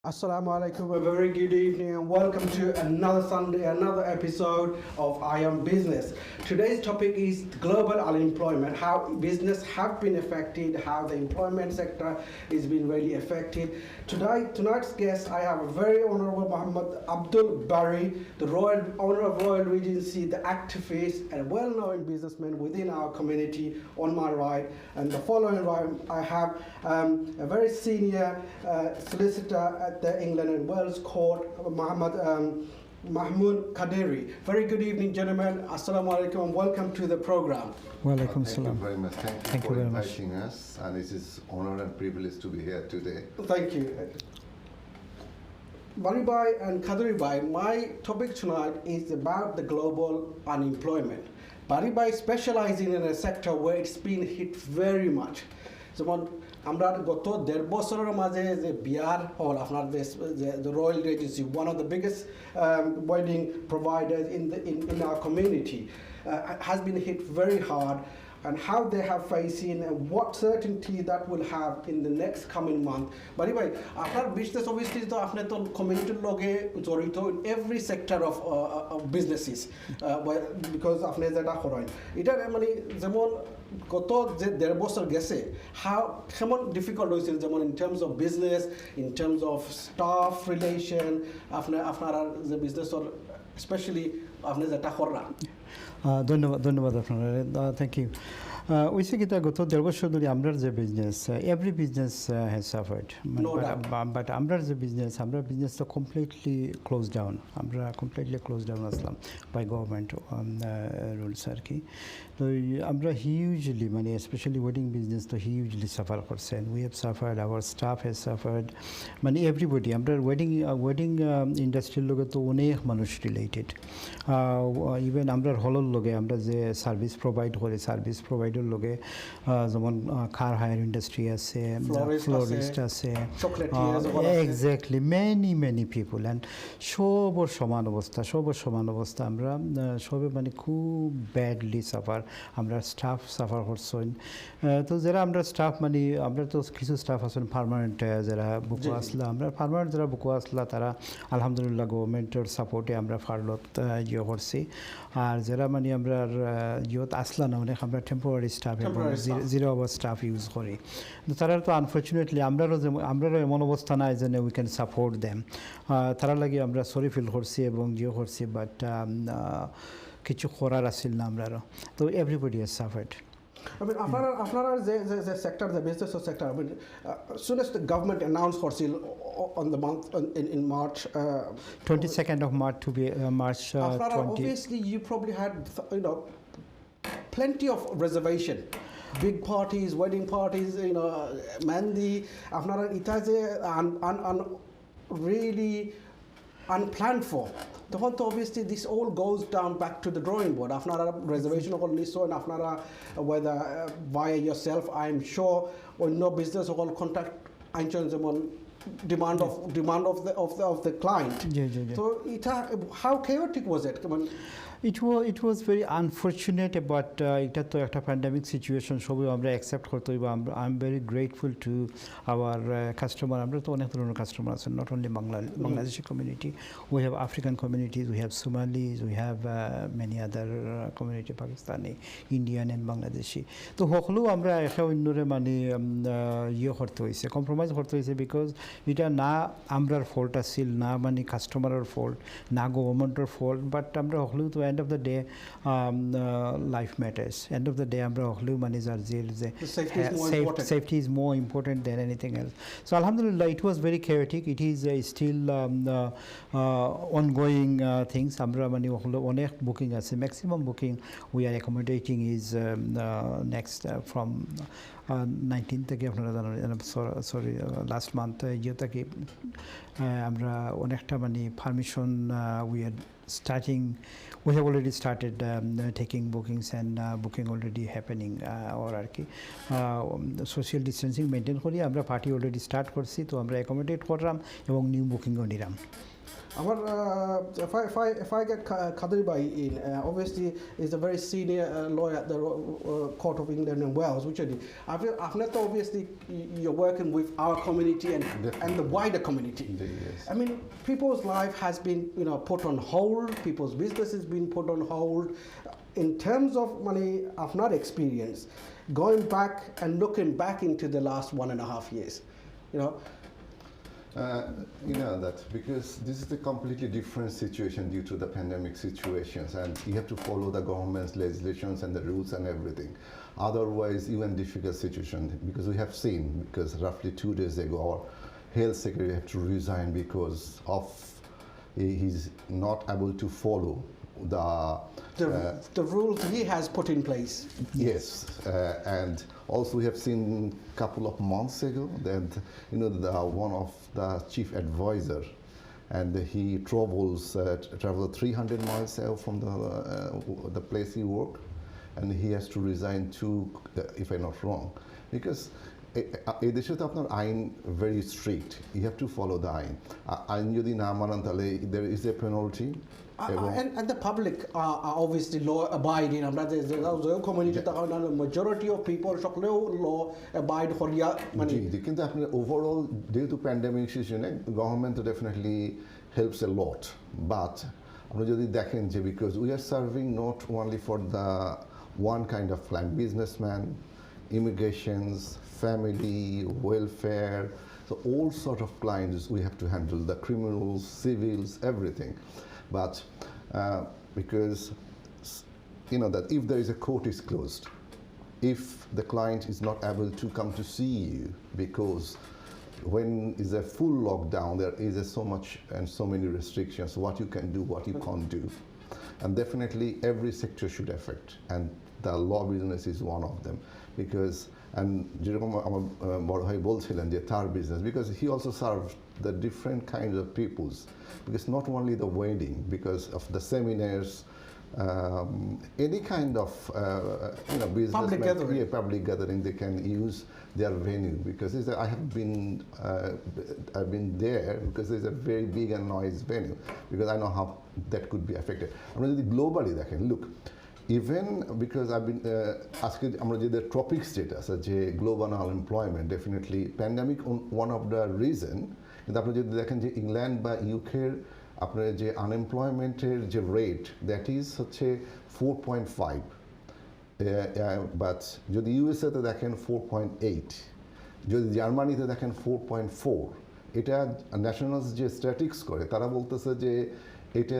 Assalamu alaikum, a very good evening and welcome to another Sunday, another episode of iON Business. Today's topic is global unemployment, how business have been affected, how the employment sector is being really affected. Tonight's guest, I have a very honorable Muhammad Abdul Bari, the owner of Royal Regency, the activist and well-known businessman within our community on my right. And the following right, I have a very senior solicitor at the England and Wales Court, Mahmoud Kadiri. Very good evening, gentlemen. Assalamu alaikum and welcome to the program. Walaikum Thank you salam. very much. Thank you for inviting us, and it is honor and privilege to be here today. Thank you. Bari Bhai and Kadiri Bhai, my topic tonight is about the global unemployment. Bari Bhai specializing in a sector where it's been hit very much. আমরা গত 1.5 বছরের মাঝে যে বিয়ার হল আপনার the Royal Regency, one of the biggest wedding providers in our community, has been hit very hard, and how they have facing and what certainty that will have in the next coming month. Bari bhai, আপনার business obviously তো আপনি তো community লগে জড়িত in every sector of businesses, because আপনি যেটা করেন এটা মানে যেমন গত যে 1.5 বছর গেছে কেমন ডিফিকাল্ট হয়েছিল, যেমন in terms of business, in terms of staff relation, আপনারা যে business especially আপনি যেটা করেন। ধন্যবাদ আপনারা, থ্যাংক ইউ। ওইসে কি গত 1.5 বছর ধরে আমরা যে business, every business has suffered, but আমরা যে আমরা বিজনেস তো কমপ্লিটলি ক্লোজ ডাউন, আসলাম বাই গভর্নমেন্ট রুলস আর কি। তো আমরা হিউজলি মানে স্পেশালি ওয়েডিং বিজনেস তো হিউজলি সাফার করছেন। We have suffered, our staff has suffered, মানে এভরিবডি। আমরা ওয়েডিং ইন্ডাস্ট্রির লগে তো অনেক মানুষ রিলেটেড। ইভেন আমরা হলর লগে আমরা যে সার্ভিস প্রোভাইড করি, সার্ভিস প্রোভাইডের লগে যেমন কার হায়ার ইন্ডাস্ট্রি আছে, ফ্লোরিস্ট আছে, এক্স্যাক্টলি মেনি পিপুল, অ্যান্ড সবর সমান অবস্থা। আমরা সবে মানে খুব ব্যাডলি সাফার, আমরা স্টাফ সাফার করছেন। তো যারা আমরা স্টাফ মানে আমরা তো কিছু স্টাফ আছেন পার্মানেন্ট যারা বুকো আসলা, আমরা পার্মানেন্ট যারা বুকো আসলা তারা আলহামদুলিল্লাহ গভর্নমেন্টের সাপোর্টে আমরা ফার্লত করছি। আর যারা মানে আমরা ইয়ত আসলা না অনেক আমরা টেম্পোরারি স্টাফ এবং জিরো আওয়ার স্টাফ ইউজ করি। তো তারা তো আনফর্চুনেটলি আমরারও এমন অবস্থা নাই যে উই ক্যান সাপোর্ট দেম। তারা লাগে আমরা সরি ফিল করছি এবং করছি, বাট কিছু করার আসিল না আমরারও। তো everybody has suffered. I mean, after the sector, the business sector, I mean, as soon as the government announced for sale on the month in March, 22nd of March to be March 20. Obviously, you probably had plenty of reservation, big parties, wedding parties, Mandi. After it really unplanned for. Obviously this all goes down back to the drawing board. After reservation of all niso and after whether via yourself, I'm sure, or no business or all contact demand of the client. Yeah. So how chaotic was it? It was very unfortunate, but এটা তো একটা pandemic situation, সবই আমরা accept করতে হইব। I am very grateful to our customer. আমরা তো অনেক ধরনের কাস্টমার আছেন, not only Bangladeshi community, we have African communities, we have Somalis, we have many other community, Pakistani, Indian and Bangladeshi. তো সকলেও আমরা একে অন্যরে মানে করতে হয়েছে, কম্প্রোমাইজ করতে হয়েছে, বিকজ এটা না আমরার ফল্ট আসছিল, না মানে কাস্টমারের ফল্ট, না গভর্নমেন্টের ফল্ট, বাট আমরা সকলেও তো end of the day life matters. End of the day আমরা হলেও মানে যার যে safety is more important than anything else. So alhamdulillah, it was very chaotic. It is still ongoing things. আমরা মানে হলো অনেক বুকিং আছে, maximum booking we are accommodating is next from 19 থেকে আপনারা জানেন, সরি লাস্ট মান্থ থেকে আমরা অনেকটা মানে permission we have already started taking bookings, and booking already happening or আর কি সোশ্যাল ডিস্টেন্সিং মেনটেন করি আমরা পার্টি অলরেডি স্টার্ট করছি। তো আমরা অ্যাকোমোডেট করলাম এবং নিউ বুকিংও নিলাম। If I get Khadri Bhai in, obviously he's a very senior lawyer at the Court of England and Wales, which I've obviously you're working with our community and the wider community. Yes. I mean, people's life has been put on hold, people's business has been put on hold. In terms of money, I've not experienced going back and looking back into the last 1.5 years, that because this is a completely different situation due to the pandemic situations, and you have to follow the government's legislations and the rules and everything. Otherwise, even difficult situation, because we have seen, because roughly 2 days ago, our health secretary had to resign because of he's not able to follow the rules he has put in place. Yes, and also we have seen a couple of months ago that one of the chief advisor, and he travels 300 miles out from the place he worked, and he has to resign too, if I'm not wrong, because এই দেশে তো আপনার আইন very strict. You have to follow the আইন. আইন যদি না মানেন তাহলে there is a penalty. And the public are obviously law abiding. আমরা যে কমিউনিটিতে majority of people সকলেও law abide করিয়া মানে কিন্তু আপনি ওভারঅল যেহেতু প্যান্ডেমিক সিচুয়েশনে government definitely helps a lot, but আপনি যদি দেখেন যে because we are serving not only for the one kind of client, businessman, immigrations, family, welfare, so all sort of clients we have to handle, the criminals, civils, everything. But because that if there is a court is closed, if the client is not able to come to see you because when is a full lockdown, there is so much and so many restrictions, what you can do, what you can't do, and definitely every sector should affect, and the law business is one of them, because and যেরকম আমার বড় ভাই বলছিলেন যে তার business, because he also served the different kinds of peoples, because not only the wedding, because of the seminars, any kind of business public gathering, they can use their venue, because I've been there, because it's a very big and noise venue, because I know how that could be affected. আমরা যদি globally দেখেন, look, even because I've been আজকে আমরা যে topics যেটা আছে যে global unemployment, definitely pandemic one of the reason, কিন্তু আপনি যদি দেখেন যে ইংল্যান্ড বা ইউকের আপনার যে আনএমপ্লয়মেন্টের যে রেট, দ্যাট ইজ হচ্ছে 4.5, বাট যদি ইউএসএতে দেখেন 4.8, যদি জার্মানিতে দেখেন 4.4, এটা ন্যাশনালস যে স্ট্যাটিক্স করে তারা বলতেছে যে এটা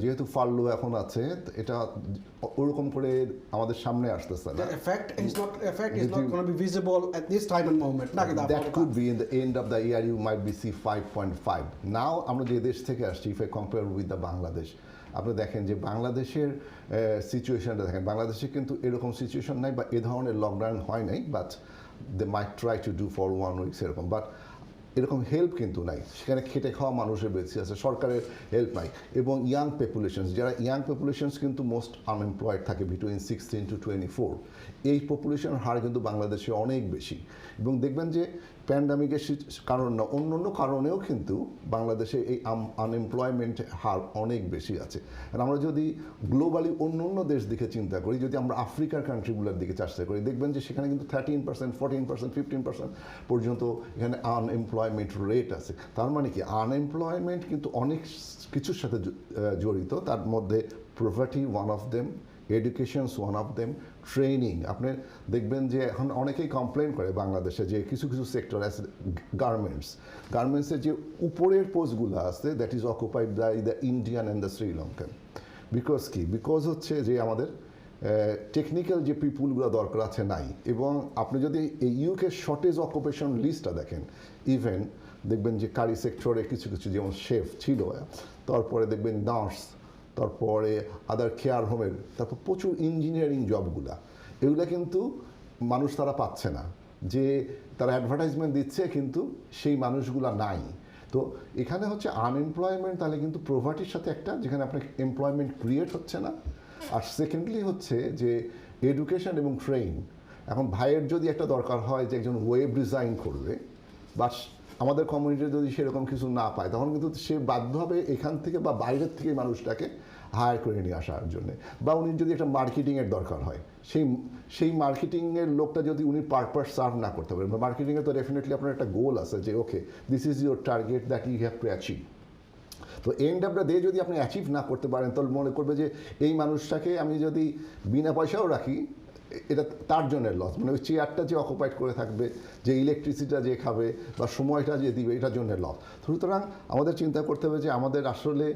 যেহেতু ফার্লো এখন আছে, এটা ওরকম করে আমাদের সামনে আসতেছে না। The effect is not going to be visible at this time and moment. That could be in the end of the year you might be see 5.5. Now আমরা যে দেশ থেকে আসছি, if I compare with the Bangladesh, আপনি দেখেন যে বাংলাদেশের সিচুয়েশনটা দেখেন, বাংলাদেশে কিন্তু এরকম সিচুয়েশন নাই বা এ ধরনের লকডাউন হয় নাই, but they might try to do for 1 week এরকম, বাট এরকম হেল্প কিন্তু নাই, সেখানে খেটে খাওয়া মানুষের বেশি আছে, সরকারের হেল্প নাই, এবং ইয়াং পপুলেশনস, যারা ইয়াং পপুলেশনস কিন্তু মোস্ট আনএমপ্লয়েড থাকে বিটুইন 16 to 24, এই পপুলেশনের হার কিন্তু বাংলাদেশে অনেক বেশি, এবং দেখবেন যে প্যান্ডামিকের কারণ না, অন্য কারণেও কিন্তু বাংলাদেশে এই আনএমপ্লয়মেন্ট হার অনেক বেশি আছে। আর আমরা যদি গ্লোবালি অন্য দেশ দিকে চিন্তা করি, যদি আমরা আফ্রিকার কান্ট্রিগুলোর দিকে চেষ্টা করি, দেখবেন যে সেখানে কিন্তু 13%, 14%, 15% পর্যন্ত এখানে আনএমপ্লয়মেন্ট রেট আছে। তার মানে কি, আনএমপ্লয়মেন্ট কিন্তু অনেক কিছুর সাথে জড়িত, তার মধ্যে property one of them, educations one of them, training. আপনি দেখবেন যে এখন অনেকেই কমপ্লেন করে বাংলাদেশে যে কিছু সেক্টর আছে, গার্মেন্টসের যে উপরের পোস্টগুলো আছে, that is occupied by the Indian and the Sri Lankan. Because হচ্ছে যে আমাদের টেকনিক্যাল যে পিপুলগুলো দরকার আছে নাই, এবং আপনি যদি এই ইউকে শর্টেজ অকুপেশন লিস্টটা দেখেন, ইভেন দেখবেন যে কারি সেক্টরে কিছু যেমন শেফ ছিল, তারপরে দেখবেন নার্স, তারপরে আদার কেয়ার হোমের, তারপর প্রচুর ইঞ্জিনিয়ারিং জবগুলা, এগুলো কিন্তু মানুষ তারা পাচ্ছে না, যে তারা অ্যাডভার্টাইজমেন্ট দিচ্ছে কিন্তু সেই মানুষগুলা নাই। তো এখানে হচ্ছে আনএমপ্লয়মেন্ট, তাহলে কিন্তু প্রভার্টির সাথে একটা, যেখানে আপনার এমপ্লয়মেন্ট ক্রিয়েট হচ্ছে না। আর সেকেন্ডলি হচ্ছে যে এডুকেশন এবং ট্রেন। এখন ভাইয়ের যদি একটা দরকার হয় যে একজন ওয়েব ডিজাইন করবে, বা আমাদের কমিউনিটি যদি সেরকম কিছু না পায় তখন কিন্তু সে বাধ্য হবে এখান থেকে বা বাইরের থেকে মানুষটাকে হায়ার করে নিয়ে আসার জন্য, বা উনি যদি একটা মার্কেটিংয়ের দরকার হয় সেই মার্কেটিংয়ের লোকটা যদি উনি পারপাস সার্ভ না করতে পারেন, মার্কেটিংয়ে তো ডেফিনেটলি আপনার একটা গোল আছে যে okay this is your target that you have to achieve. তো এন্ড অফ দ্য ডে যদি আপনি অ্যাচিভ না করতে পারেন তাহলে মনে করবে যে এই মানুষটাকে আমি যদি বিনা পয়সাও রাখি এটা তার জন্য লস, মানে ওই চেয়ারটা যে অকুপাইড করে থাকবে, যে ইলেকট্রিসিটিটা যে খাবে বা সময়টা যে দিবে এটার জন্য লস। সুতরাং আমাদের চিন্তা করতে হবে যে আমাদের আসলে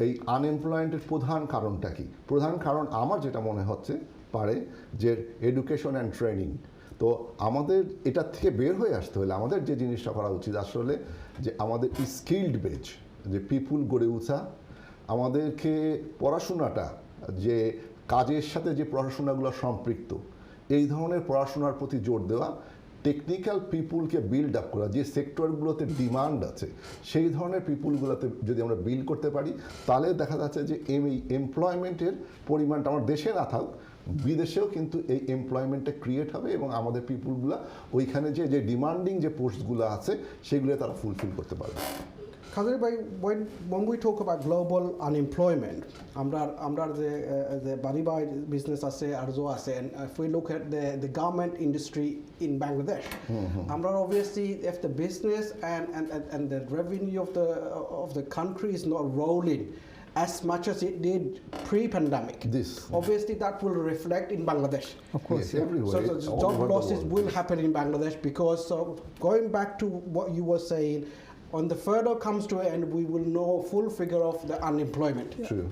এই আনএমপ্লয়মেন্টের প্রধান কারণটা কি। প্রধান কারণ আমার যেটা মনে হচ্ছে পারে যে এডুকেশন অ্যান্ড ট্রেনিং। তো আমাদের এটার থেকে বের হয়ে আসতে হলে আমাদের যে জিনিসটা করা উচিত আসলে যে আমাদের স্কিল্ড বেজ যে পিপুল গড়ে ওঠা, আমাদেরকে পড়াশোনাটা যে কাজের সাথে যে পড়াশোনাগুলো সম্পৃক্ত এই ধরনের পড়াশোনার প্রতি জোর দেওয়া, টেকনিক্যাল পিপুলকে বিল্ড আপ করা, যে সেক্টরগুলোতে ডিমান্ড আছে সেই ধরনের পিপুলগুলোতে যদি আমরা বিল্ড করতে পারি তাহলে দেখা যাচ্ছে যে এই এমপ্লয়মেন্টের পরিমাণটা আমার দেশে না থাকুক বিদেশেও কিন্তু এই এমপ্লয়মেন্টটা ক্রিয়েট হবে এবং আমাদের পিপুলগুলো ওইখানে যে ডিমান্ডিং যে পোস্টগুলো আছে সেগুলো তারা ফুলফিল করতে পারবে। Khadir bhai, when we talk about global unemployment, আমরা the Baribai business আছে আরজো আছে, and if we look at the garment industry in Bangladesh, আমরা obviously if the business and the revenue of the country is not rolling as much as it did pre-pandemic, obviously that will reflect in Bangladesh. Of course, yes, everywhere. So the job losses will happen in Bangladesh because going back to what you were saying, on the further comes to it and we will know full figure of the unemployment. True.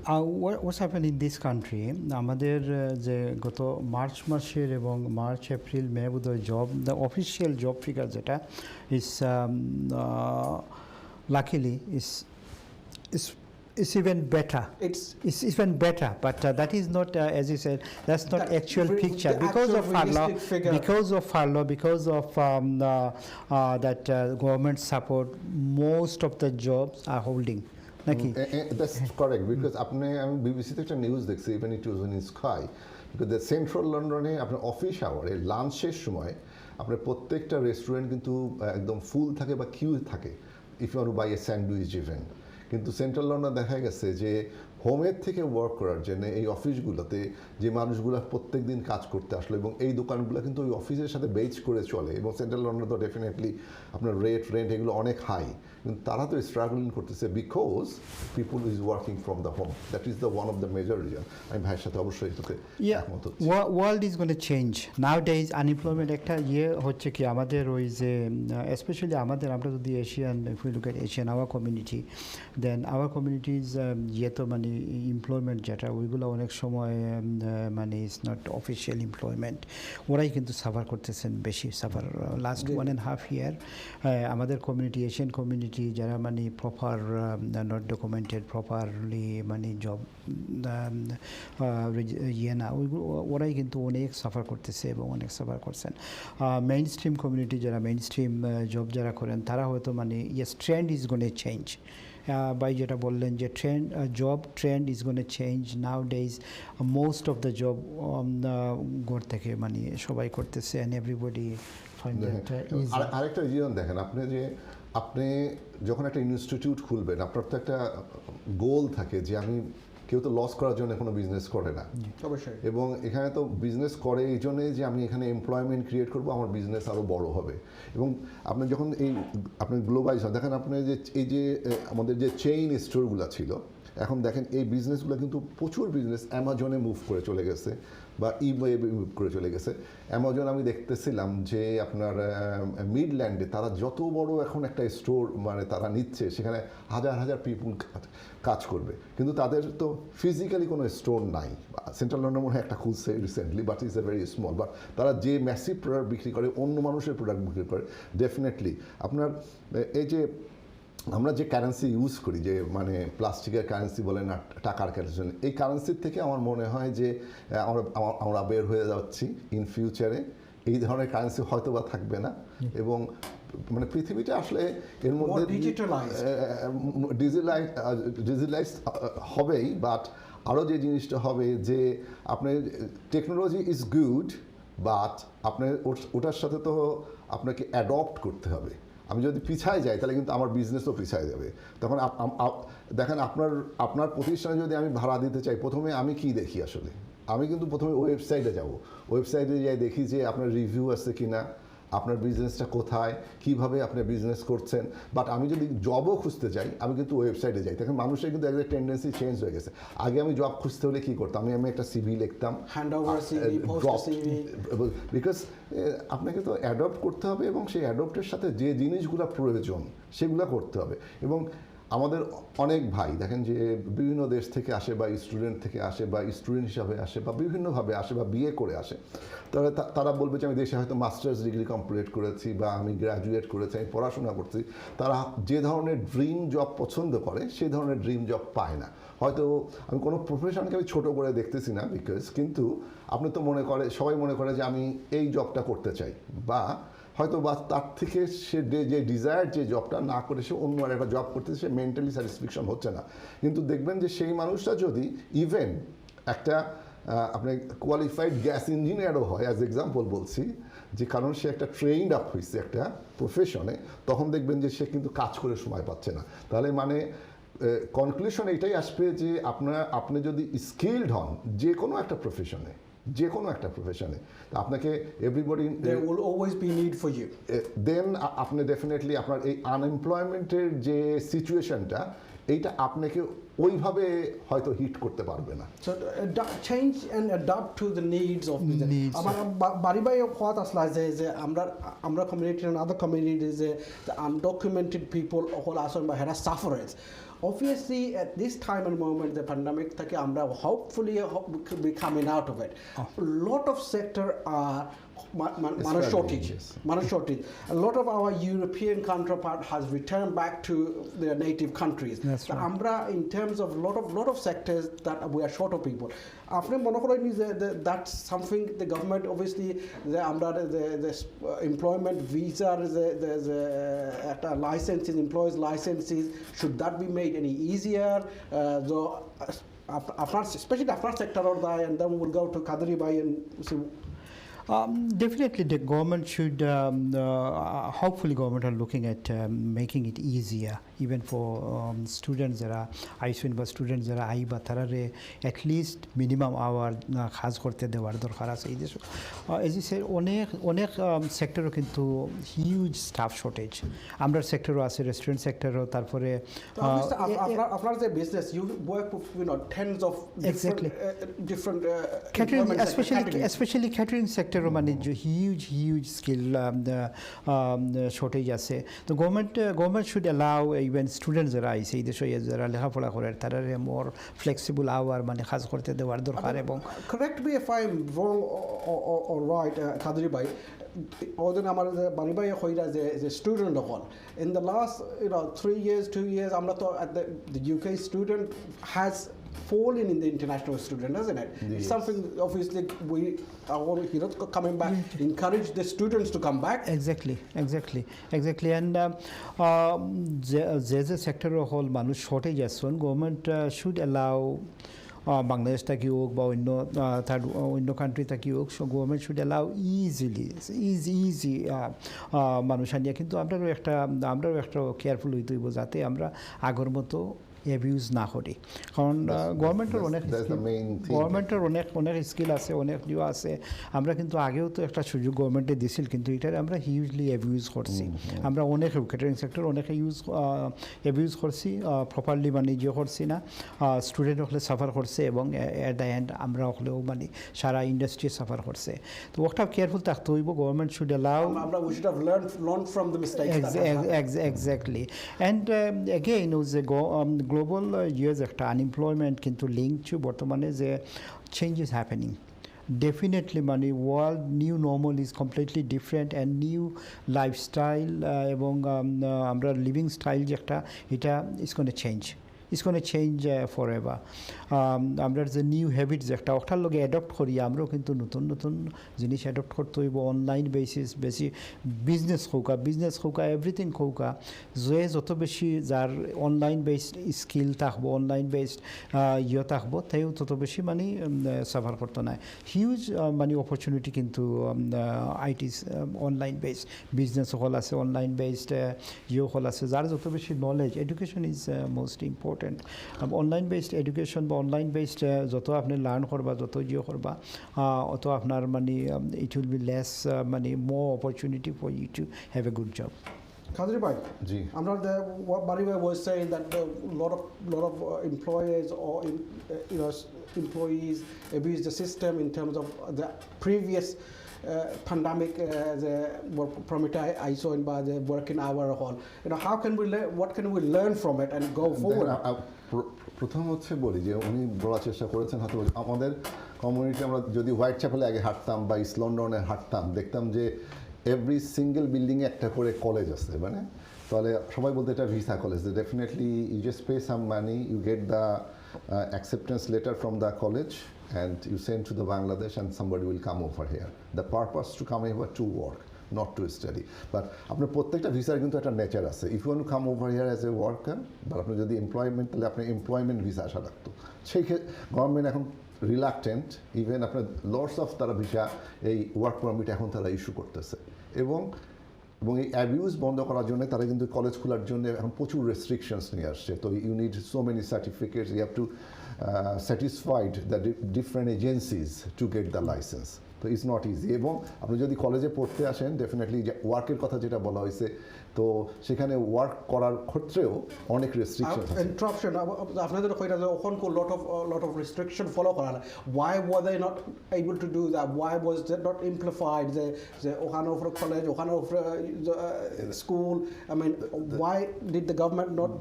What's happened in this country, আমাদের যে গত March মাসের এবং March April May বোধহয় the official job figure যেটা is luckily is even better. It's even better, but that is not, as you said, that's not actual picture because of furlough, because of that government support. Most of the jobs are holding. That's correct, because আমি বিবিসিতে একটা news দেখছি, even it was in Sky, because the central লন্ডনে আপনার office আওয়ারে লাঞ্চের সময় আপনার প্রত্যেকটা restaurant কিন্তু একদম ফুল থাকে বা কিউ থাকে, if you want to buy a sandwich even. কিন্তু সেন্ট্রাল লন্ডনে দেখা গেছে যে হোমের থেকে ওয়ার্ক করার জন্য এই অফিসগুলোতে যে মানুষগুলো প্রত্যেক দিন কাজ করতে আসলো এবং এই দোকানগুলো কিন্তু ওই অফিসের সাথে বেচ করে চলে, এবং সেন্ট্রাল লন্ডনে তো ডেফিনেটলি আপনার রেন্ট এগুলো অনেক হাই, কিন্তু তারা তো স্ট্রাগলিং করতেছে because people is working from the home. That is the one of the major reason. আমি ভাইয়ের সাথে অবশ্যই এটাতে একমত হচ্ছি। World is gonna change nowadays. Unemployment একটা হচ্ছে কি আমাদের ওই যে স্পেশালি আমরা যদি Asian, if you look at Asian our community, then our communities তো মানে এমপ্লয়মেন্ট যেটা ওইগুলো অনেক সময় মানে ইটস নট অফিসিয়াল এমপ্লয়মেন্ট, ওরাই কিন্তু সাফার করতেছেন বেশি, সাফার লাস্ট 1.5 year। আমাদের কমিউনিটি, এশিয়ান কমিউনিটি যারা মানে প্রপার নট ডকুমেন্টেড প্রপারলি মানে জব না ওইগুলো ওরাই কিন্তু অনেক সাফার করতেছে এবং অনেক সাফার করছেন। মেইন স্ট্রিম কমিউনিটি যারা মেইন স্ট্রিম জব যারা করেন তারা হয়তো মানে yes trend is gonna change. ভাই যেটা বললেন যে job trend is gonna change now days. Most of the job ঘর থেকে মানে সবাই করতেছে and everybody find that easy. আরেকটা জীবন দেখেন আপনি যখন একটা ইনস্টিটিউট খুলবেন আপনার তো একটা গোল থাকে যে কেউ তো লস করার জন্য কোনো বিজনেস করে না, অবশ্যই, এবং এখানে তো বিজনেস করে এই জন্যই যে আমি এখানে এমপ্লয়মেন্ট ক্রিয়েট করবো, আমার বিজনেস আরও বড় হবে। এবং আপনি যখন আপনি গ্লোবালাইজ দেখেন, আপনি যে এই যে আমাদের যে চেইন স্টোরগুলো ছিল এখন দেখেন এই বিজনেসগুলো কিন্তু প্রচুর বিজনেস অ্যামাজনে মুভ করে চলে গেছে বা ইওয়েবে মুভ করে চলে গেছে। অ্যামাজন আমি দেখতেছিলাম যে আপনার মিডল্যান্ডে তারা যত বড় এখন একটা স্টোর মানে তারা নিচ্ছে, সেখানে হাজার হাজার পিপুল কাজ করবে, কিন্তু তাদের তো ফিজিক্যালি কোনো স্টোর নাই। সেন্ট্রাল লন্ডন মনে হয় একটা খুলছে recently, but is a very small. But তারা যে ম্যাসিভ প্রোডাক্ট বিক্রি করে, অন্য মানুষের প্রোডাক্ট বিক্রি করে, ডেফিনেটলি আপনার এই যে আমরা যে কারেন্সি ইউজ করি, যে মানে প্লাস্টিকের কারেন্সি বলে না, টাকার কারেন্সি, এই কারেন্সির থেকে আমার মনে হয় যে আমরা বের হয়ে যাচ্ছি ইন ফিউচারে। এই ধরনের কারেন্সি হয়তো বা থাকবে না, এবং মানে পৃথিবীটা আসলে এর মধ্যে ডিজিটালাইজ হবেই, বাট আরও যে জিনিসটা হবে যে আপনি টেকনোলজি ইজ গুড, বাট আপনার ওটার সাথে তো আপনাকে অ্যাডপ্ট করতে হবে। আমি যদি পিছায় যাই তাহলে কিন্তু আমার বিজনেসও পিছায় যাবে। তখন দেখেন আপনার প্রতিষ্ঠানে যদি আমি ভাড়া দিতে চাই, প্রথমে আমি কি দেখি আসলে? আমি কিন্তু প্রথমে ওয়েবসাইটে যাব, ওয়েবসাইটে যাই দেখি যে আপনার রিভিউ আছে কিনা, আপনার বিজনেসটা কোথায়, কিভাবে আপনি বিজনেস করছেন। বাট আমি যদি জবও খুঁজতে চাই আমি কিন্তু ওয়েবসাইটে যাই। দেখেন মানুষের কিন্তু একটা টেন্ডেন্সি চেঞ্জ হয়ে গেছে। আগে আমি জব খুঁজতে হলে কী করতাম, আমি একটা সিভি লিখতাম, বিকজ আপনাকে তো অ্যাডপ্ট করতে হবে এবং সেই অ্যাডপ্টের সাথে যে জিনিসগুলো প্রয়োজন সেগুলো করতে হবে। এবং আমাদের অনেক ভাই দেখেন যে বিভিন্ন দেশ থেকে আসে বা স্টুডেন্ট থেকে আসে বা স্টুডেন্ট হিসাবে আসে বা বিভিন্নভাবে আসে বা বিয়ে করে আসে, তারা বলবে যে আমি দেশে হয়তো মাস্টার্স ডিগ্রি কমপ্লিট করেছি বা আমি গ্র্যাজুয়েট করেছি, আমি পড়াশোনা করছি। তারা যে ধরনের ড্রিম জব পছন্দ করে সেই ধরনের ড্রিম জব পায় না। হয়তো আমি কোনো প্রফেশনকে আমি ছোটো করে দেখতেছি না, বিকজ কিন্তু আপনি তো সবাই মনে করে যে আমি এই জবটা করতে চাই, বা হয়তো বা তার থেকে সে যে ডিজায়ার যে জবটা না করে সে অন্য আর একটা জব করতেছে, সে মেন্টালি স্যাটিসফ্যাকশন হচ্ছে না। কিন্তু দেখবেন যে সেই মানুষটা যদি ইভেন একটা আপনি কোয়ালিফাইড গ্যাস ইঞ্জিনিয়ারও হয়, অ্যাজ এক্সাম্পল বলছি, যে কারণ সে একটা ট্রেইনড আপ হয়েছে একটা প্রফেশনে, তখন দেখবেন যে সে কিন্তু কাজ করে সময় পাচ্ছে না। তাহলে মানে কনক্লুশন এটাই আসবে যে আপনি যদি স্কিলড হন যে কোনো একটা প্রফেশনে, আপনাকে everybody there will always be need for you, দেন আপনি ডেফিনেটলি আপনার এই আনএমপ্লয়মেন্টের যে সিচুয়েশনটা এইটা আপনাকে ওইভাবে হয়তো হিট করতে পারবে না। So change and adapt to the needs of the আমার বাড়ি বাড়ি কথা আসলে যে আমরা কমিউনিটি and other communities যে the undocumented people all আসন বা হেরা sufferers. Obviously at this time and moment the pandemic থেকে আমরা hopefully be coming out of it. A lot of sector are shortage. A lot of our European counterpart has returned back to their native countries. That's right. Amra in terms of lot of sectors that we are short of people. After monopoly that's something the government obviously the employment visa there's a licenses, employees licenses, should that be made any easier? Especially after sector or die, and then we'll go to Kadri Bhai and see. Definitely the government should hopefully government are looking at making it easier even for students যারা iON বা student যারা বা তারারে at least minimum hour কাজ করতে দেওয়ার দরকার আছে। এই দেশে as you said অনেক সেক্টরও কিন্তু হিউজ স্টাফ শর্টেজ, আমরা সেক্টরও আছে, রেস্টুরেন্ট সেক্টরও, তারপরে আপনার যে business you work with tens of different catering, especially catering sector মানে হিউজ স্কিল শর্টেজ আছে। তো government should allow even students যারা আইসে এই দেশে যারা লেখাপড়া করে তারা মোর ফ্লেক্সিবল আওয়ার মানে কাজ করতে দেওয়ার দরকার। এবং correct me if I'm wrong or right, Kadri Bhai, ওদের আমার বাড়ি বাড়ি হইরা যে স্টুডেন্ট হল in the last 2 years আমরা তো the UK student has fallen in the international student, isn't it? Yes. It's something obviously we are coming back, encourage the students to come back. Exactly and যে সেক্টরের হল মানুষ shortage আছে, government should allow Bangladesh থাকি হোক বা অন্য country থাকি হোক, so government should allow easy মানুষ আনিয়া। কিন্তু আমরাও একটা কেয়ারফুল হইতে হইব যাতে আমরা আগের মতো অ্যাবিউজ না করি, কারণ গভর্নমেন্টের অনেক স্কিল আছে, অনেক ইয়ে আছে। আমরা কিন্তু আগেও তো একটা সুযোগ গভর্নমেন্টে দিছিল, কিন্তু এটার আমরা হিউজলি অ্যাবিউজ করছি। আমরা অনেক ক্যাটারিং সেক্টর অনেক অ্যাবিউজ করছি, প্রপারলি মানে ইয়ে করছি না, স্টুডেন্ট হলে সাফার করছে এবং অ্যাট দ্য এন্ড আমরা হলেও মানে সারা ইন্ডাস্ট্রি সাফার করছে। তো ওটা কেয়ারফুল থাকতে হইব, government should allow we should have learned from the mistakes. Exactly. And again global yes একটা আনএমপ্লয়মেন্ট কিন্তু লিঙ্ক টু বর্তমানে যে চেঞ্জ ইজ হ্যাপেনিং। Definitely মানে world new normal is completely different and new lifestyle এবং আমরা living style যে একটা এটা ইজ গোনা চেঞ্জ। ইটস কোন চেঞ্জ ফর এভার আমরা যে নিউ হ্যাবিটস একটা ওটার লগে অ্যাডপ্ট করি আমরাও কিন্তু নতুন নতুন জিনিস অ্যাডপ্ট করতে হইব অনলাইন বেসিস বেশি বিজনেস হোকা এভরিথিং হোকা যে যত বেশি যার অনলাইন বেসড স্কিল থাকবো অনলাইন বেসড থাকবো তাইও তত বেশি মানে সাফার করতে নাই হিউজ মানে অপরচুনিটি কিন্তু আইটি অনলাইন বেসড বিজনেস হল আছে অনলাইন বেসড হল আছে যার যত বেশি knowledge education is most important online based education বা অনলাইন বেসড যত আপনি লার্ন করবা যত করবা অত আপনার মানে ইট উইল বি লেস মানে more opportunity for you to have a good job. Khadri bhai, Ji. what Bari bhai was saying that a lot of employers or employees abuse the system in terms of the previous pandemic, the Promita I saw in by the working hour hall. How can we learn? What can we learn from it and go forward? প্রথম হচ্ছে বলি যে উনি বলার চেষ্টা করেছেন হয়তো আমাদের কমিউনিটি আমরা যদি হোয়াইট চ্যাপেলে আগে হাঁটতাম বা ইস্ট লন্ডনে হাঁটতাম দেখতাম যে এভরি সিঙ্গেল বিল্ডিংয়ে একটা করে কলেজ আছে মানে তাহলে সবাই বলতে এটা visa college definitely you just pay some money you get the acceptance letter from the college and you send to the Bangladesh and somebody will come over here. The purpose to come over to work, not to study. But আপনার প্রত্যেকটা ভিসার কিন্তু একটা nature আছে if you want to come over here as a worker বা আপনি যদি employment তাহলে আপনি এমপ্লয়মেন্ট ভিসা আসা লাগতো সেই ক্ষেত্রে গভর্নমেন্ট এখন রিলাক্টেন্ট ইভেন আপনার লটস অফ তারা ভিসা এই ওয়ার্ক পারমিট এখন তারা ইস্যু করতেছে এবং এই অ্যাবিউজ বন্ধ করার জন্য তারা কিন্তু কলেজ খোলার জন্য এখন প্রচুর রেস্ট্রিকশনস নিয়ে আসছে তো you need so many certificates you have to satisfied the different agencies to get the license. তো ইটস নট ইজি এবং আপনি যদি কলেজে পড়তে আসেন ডেফিনেটলি যে ওয়ার্কের কথা যেটা বলা হয়েছে তো সেখানে ওয়ার্ক করার ক্ষেত্রেও অনেক রেস্ট্রিকশন আছে ইন্টারাপশন আপনাদের কইরা যে ওখান কো lot of restriction follow করা why were they not able to do that why was that not amplified the ওখানে for college ওখানে for school I mean why did the government not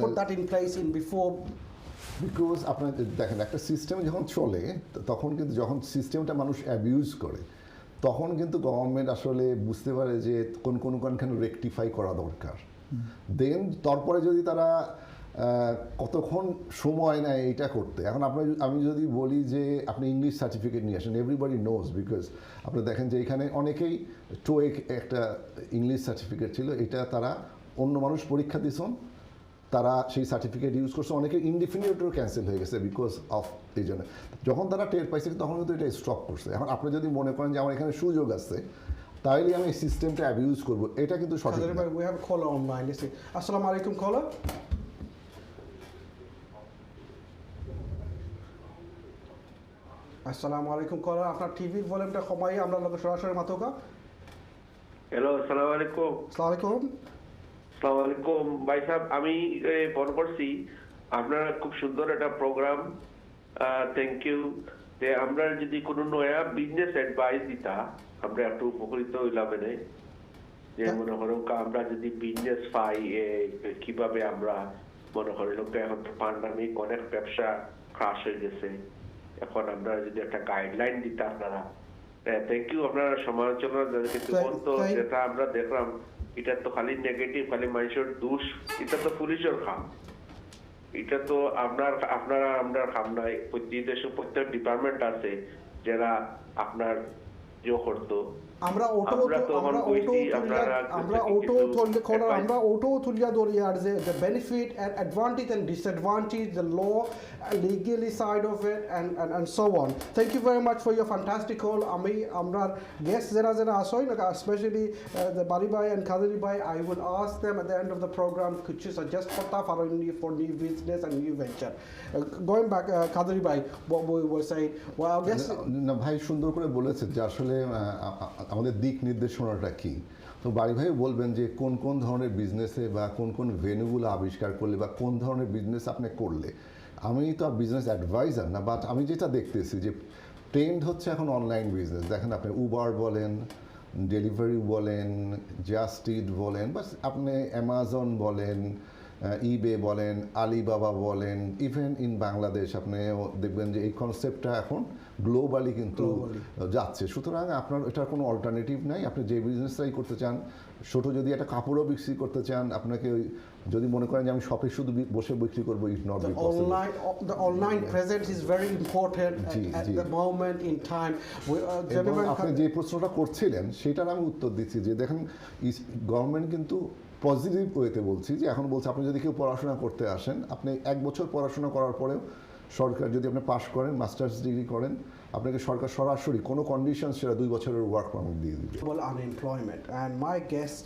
put that in place in before because আপনার দেখেন একটা system যখন চলে তখন কিন্তু যখন সিস্টেমটা মানুষ অ্যাবিউজ করে তখন কিন্তু গভর্নমেন্ট আসলে বুঝতে পারে যে কোনখানে রেকটিফাই করা দরকার দেন তারপরে যদি তারা কতক্ষণ সময় নেয় এটা করতে এখন আমি যদি বলি যে আপনি ইংলিশ সার্টিফিকেট নিয়ে আসেন এভরিবডি নোজ বিকজ আপনি দেখেন যে এখানে অনেকেই টোয়েক একটা ইংলিশ সার্টিফিকেট ছিল এটা তারা অন্য মানুষ পরীক্ষা দিয়েছেন তারা সেই সার্টিফিকেট ইউজ করছে অনেকের ইনডিফিনিটও ক্যান্সেল হয়ে গেছে বিকজ অফ এই জন্য যখন তারা টের পাইছে তখন কিন্তু এটা স্টপ করছে এখন আপনি যদি মনে করেন যে আমার এখানে সুযোগ আছে তাহলে আমি এই সিস্টেমটা অ্যাবিউজ করব এটা কিন্তু সঠিক না we have a caller online let's see আসসালামু আলাইকুম caller আসসালামু আলাইকুম caller আপনার টিভির ভলিউমটা কমাই আমরা লোক সরাসরি মাতোকা হ্যালো আসসালামু আলাইকুম আসসালামু আলাইকুম আসসালামু আলাইকুম ভাই সাহেব আমি ফোন করছি আপনার খুব সুন্দর একটা প্রোগ্রাম থ্যাংক ইউ যে আমরা যদি কোনো নয়া বিজনেস অ্যাডভাইস দিতা আমরা একটু উপকৃত হইলাম এনে যে মনে করো আমরা যদি বিজনেস পাই কিভাবে আমরা মনে করি লোক এখন তো পান্ডামিক অনেক ব্যবসা ক্রাশ হয়ে গেছে এখন আমরা যদি একটা গাইডলাইন দিতা আপনারা থ্যাংক ইউ আপনার সমালোচনা কিন্তু যেটা আমরা দেখলাম এটা তো খালি নেগেটিভ খালি মানুষের দোষ এটা তো পুলিশের কাম এটা তো আপনারা কাম নাই প্রতি দেশে প্রত্যেক ডিপার্টমেন্ট আছে যারা আপনার করতো আমরা auto tulia doriar the benefit and advantage and disadvantage the law legally side of it and so on thank you very much for your fantastic call ami amra guests jara asoy especially the Bari bhai and Khadri bhai I will ask them at the end of the program could you suggest for new business and new venture going back Khadri bhai what we were saying well I guess না ভাই সুন্দর করে বলেছে যে আসলে আমাদের দিক নির্দেশনাটা কি তো বাড়ি ভাই বলবেন যে কোন কোন ধরনের বিজনেসে বা কোন কোন ভেন্যুগুলো আবিষ্কার করলে বা কোন ধরনের বিজনেস আপনি করলে আমি তো আর বিজনেস অ্যাডভাইজার না বাট আমি যেটা দেখতেছি যে ট্রেন্ড হচ্ছে এখন অনলাইন বিজনেস দেখেন আপনি উবার বলেন ডেলিভারি বলেন জাস্ট ইট বলেন বা আপনি অ্যামাজন বলেন ইবে বলেন আলিবাবা বলেন ইভেন ইন বাংলাদেশ আপনি দেখবেন যে এই কনসেপ্টটা এখন গ্লোবালি কিন্তু যাচ্ছে সুতরাং আপনার এটার কোনো অল্টারনেটিভ নাই আপনি যে বিজনেসটাই করতে চান ছোটো যদি একটা কাপড়ও বিক্রি করতে চান আপনাকে ওই যদি মনে করেন যে আমি শপে শুধু বসে বিক্রি করবো, it not be possible. The online presence is very important at the moment in time. আপনি যে প্রশ্নটা করছিলেন সেটার আমি উত্তর দিচ্ছি যে দেখেন গভর্নমেন্ট কিন্তু পজিটিভ ওয়েতে বলছি যে এখন বলছে আপনি যদি কেউ পড়াশোনা করতে আসেন, আপনি 1 বছর পড়াশোনা করার পরেও সরকার যদি আপনি পাস করেন, মাস্টার্স ডিগ্রি করেন, আপনাকে সরকার সরাসরি কোনো কন্ডিশন সেটা 2 বছরের ওয়ার্ক পারমিট দিয়ে দিবে। Unemployment, and my guest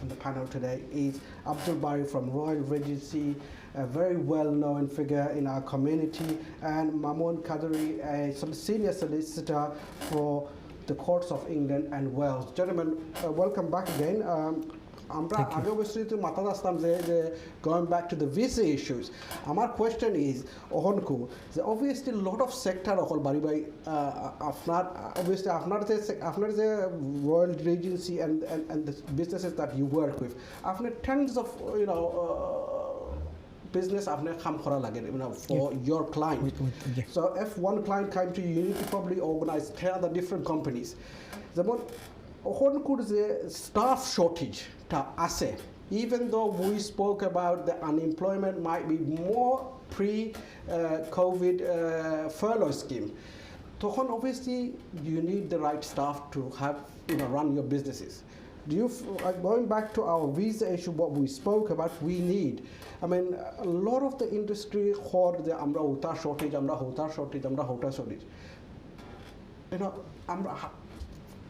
on the panel today is Abdul Bari from Royal Regency, a very well-known figure in our community, and Mamoon Kadri, a senior solicitor for the courts of England and Wales. Gentlemen, welcome back again. আমরা আগে অবশ্যই তো মাথা আসতাম যে going back to the visa issues. আমার question is অহনকু যে obviously lot of sector অকল বাড়ি বাই আপনার obviously আপনার যে Royal Regency and the businesses that you work with, আপনার tons of business আপনার কাম করা লাগে for your client. So if one client came to you, you need to probably organize 10 other different companies. যেমন অহনকুর যে staff shortage টা আছে, even though we spoke about the unemployment might be more pre-COVID furlough scheme, তখন obviously you need the right staff to have run your businesses. Do you going back to our visa issue, what we spoke about, we need, I mean, a lot of the industry hoard the আমরা hota shortage,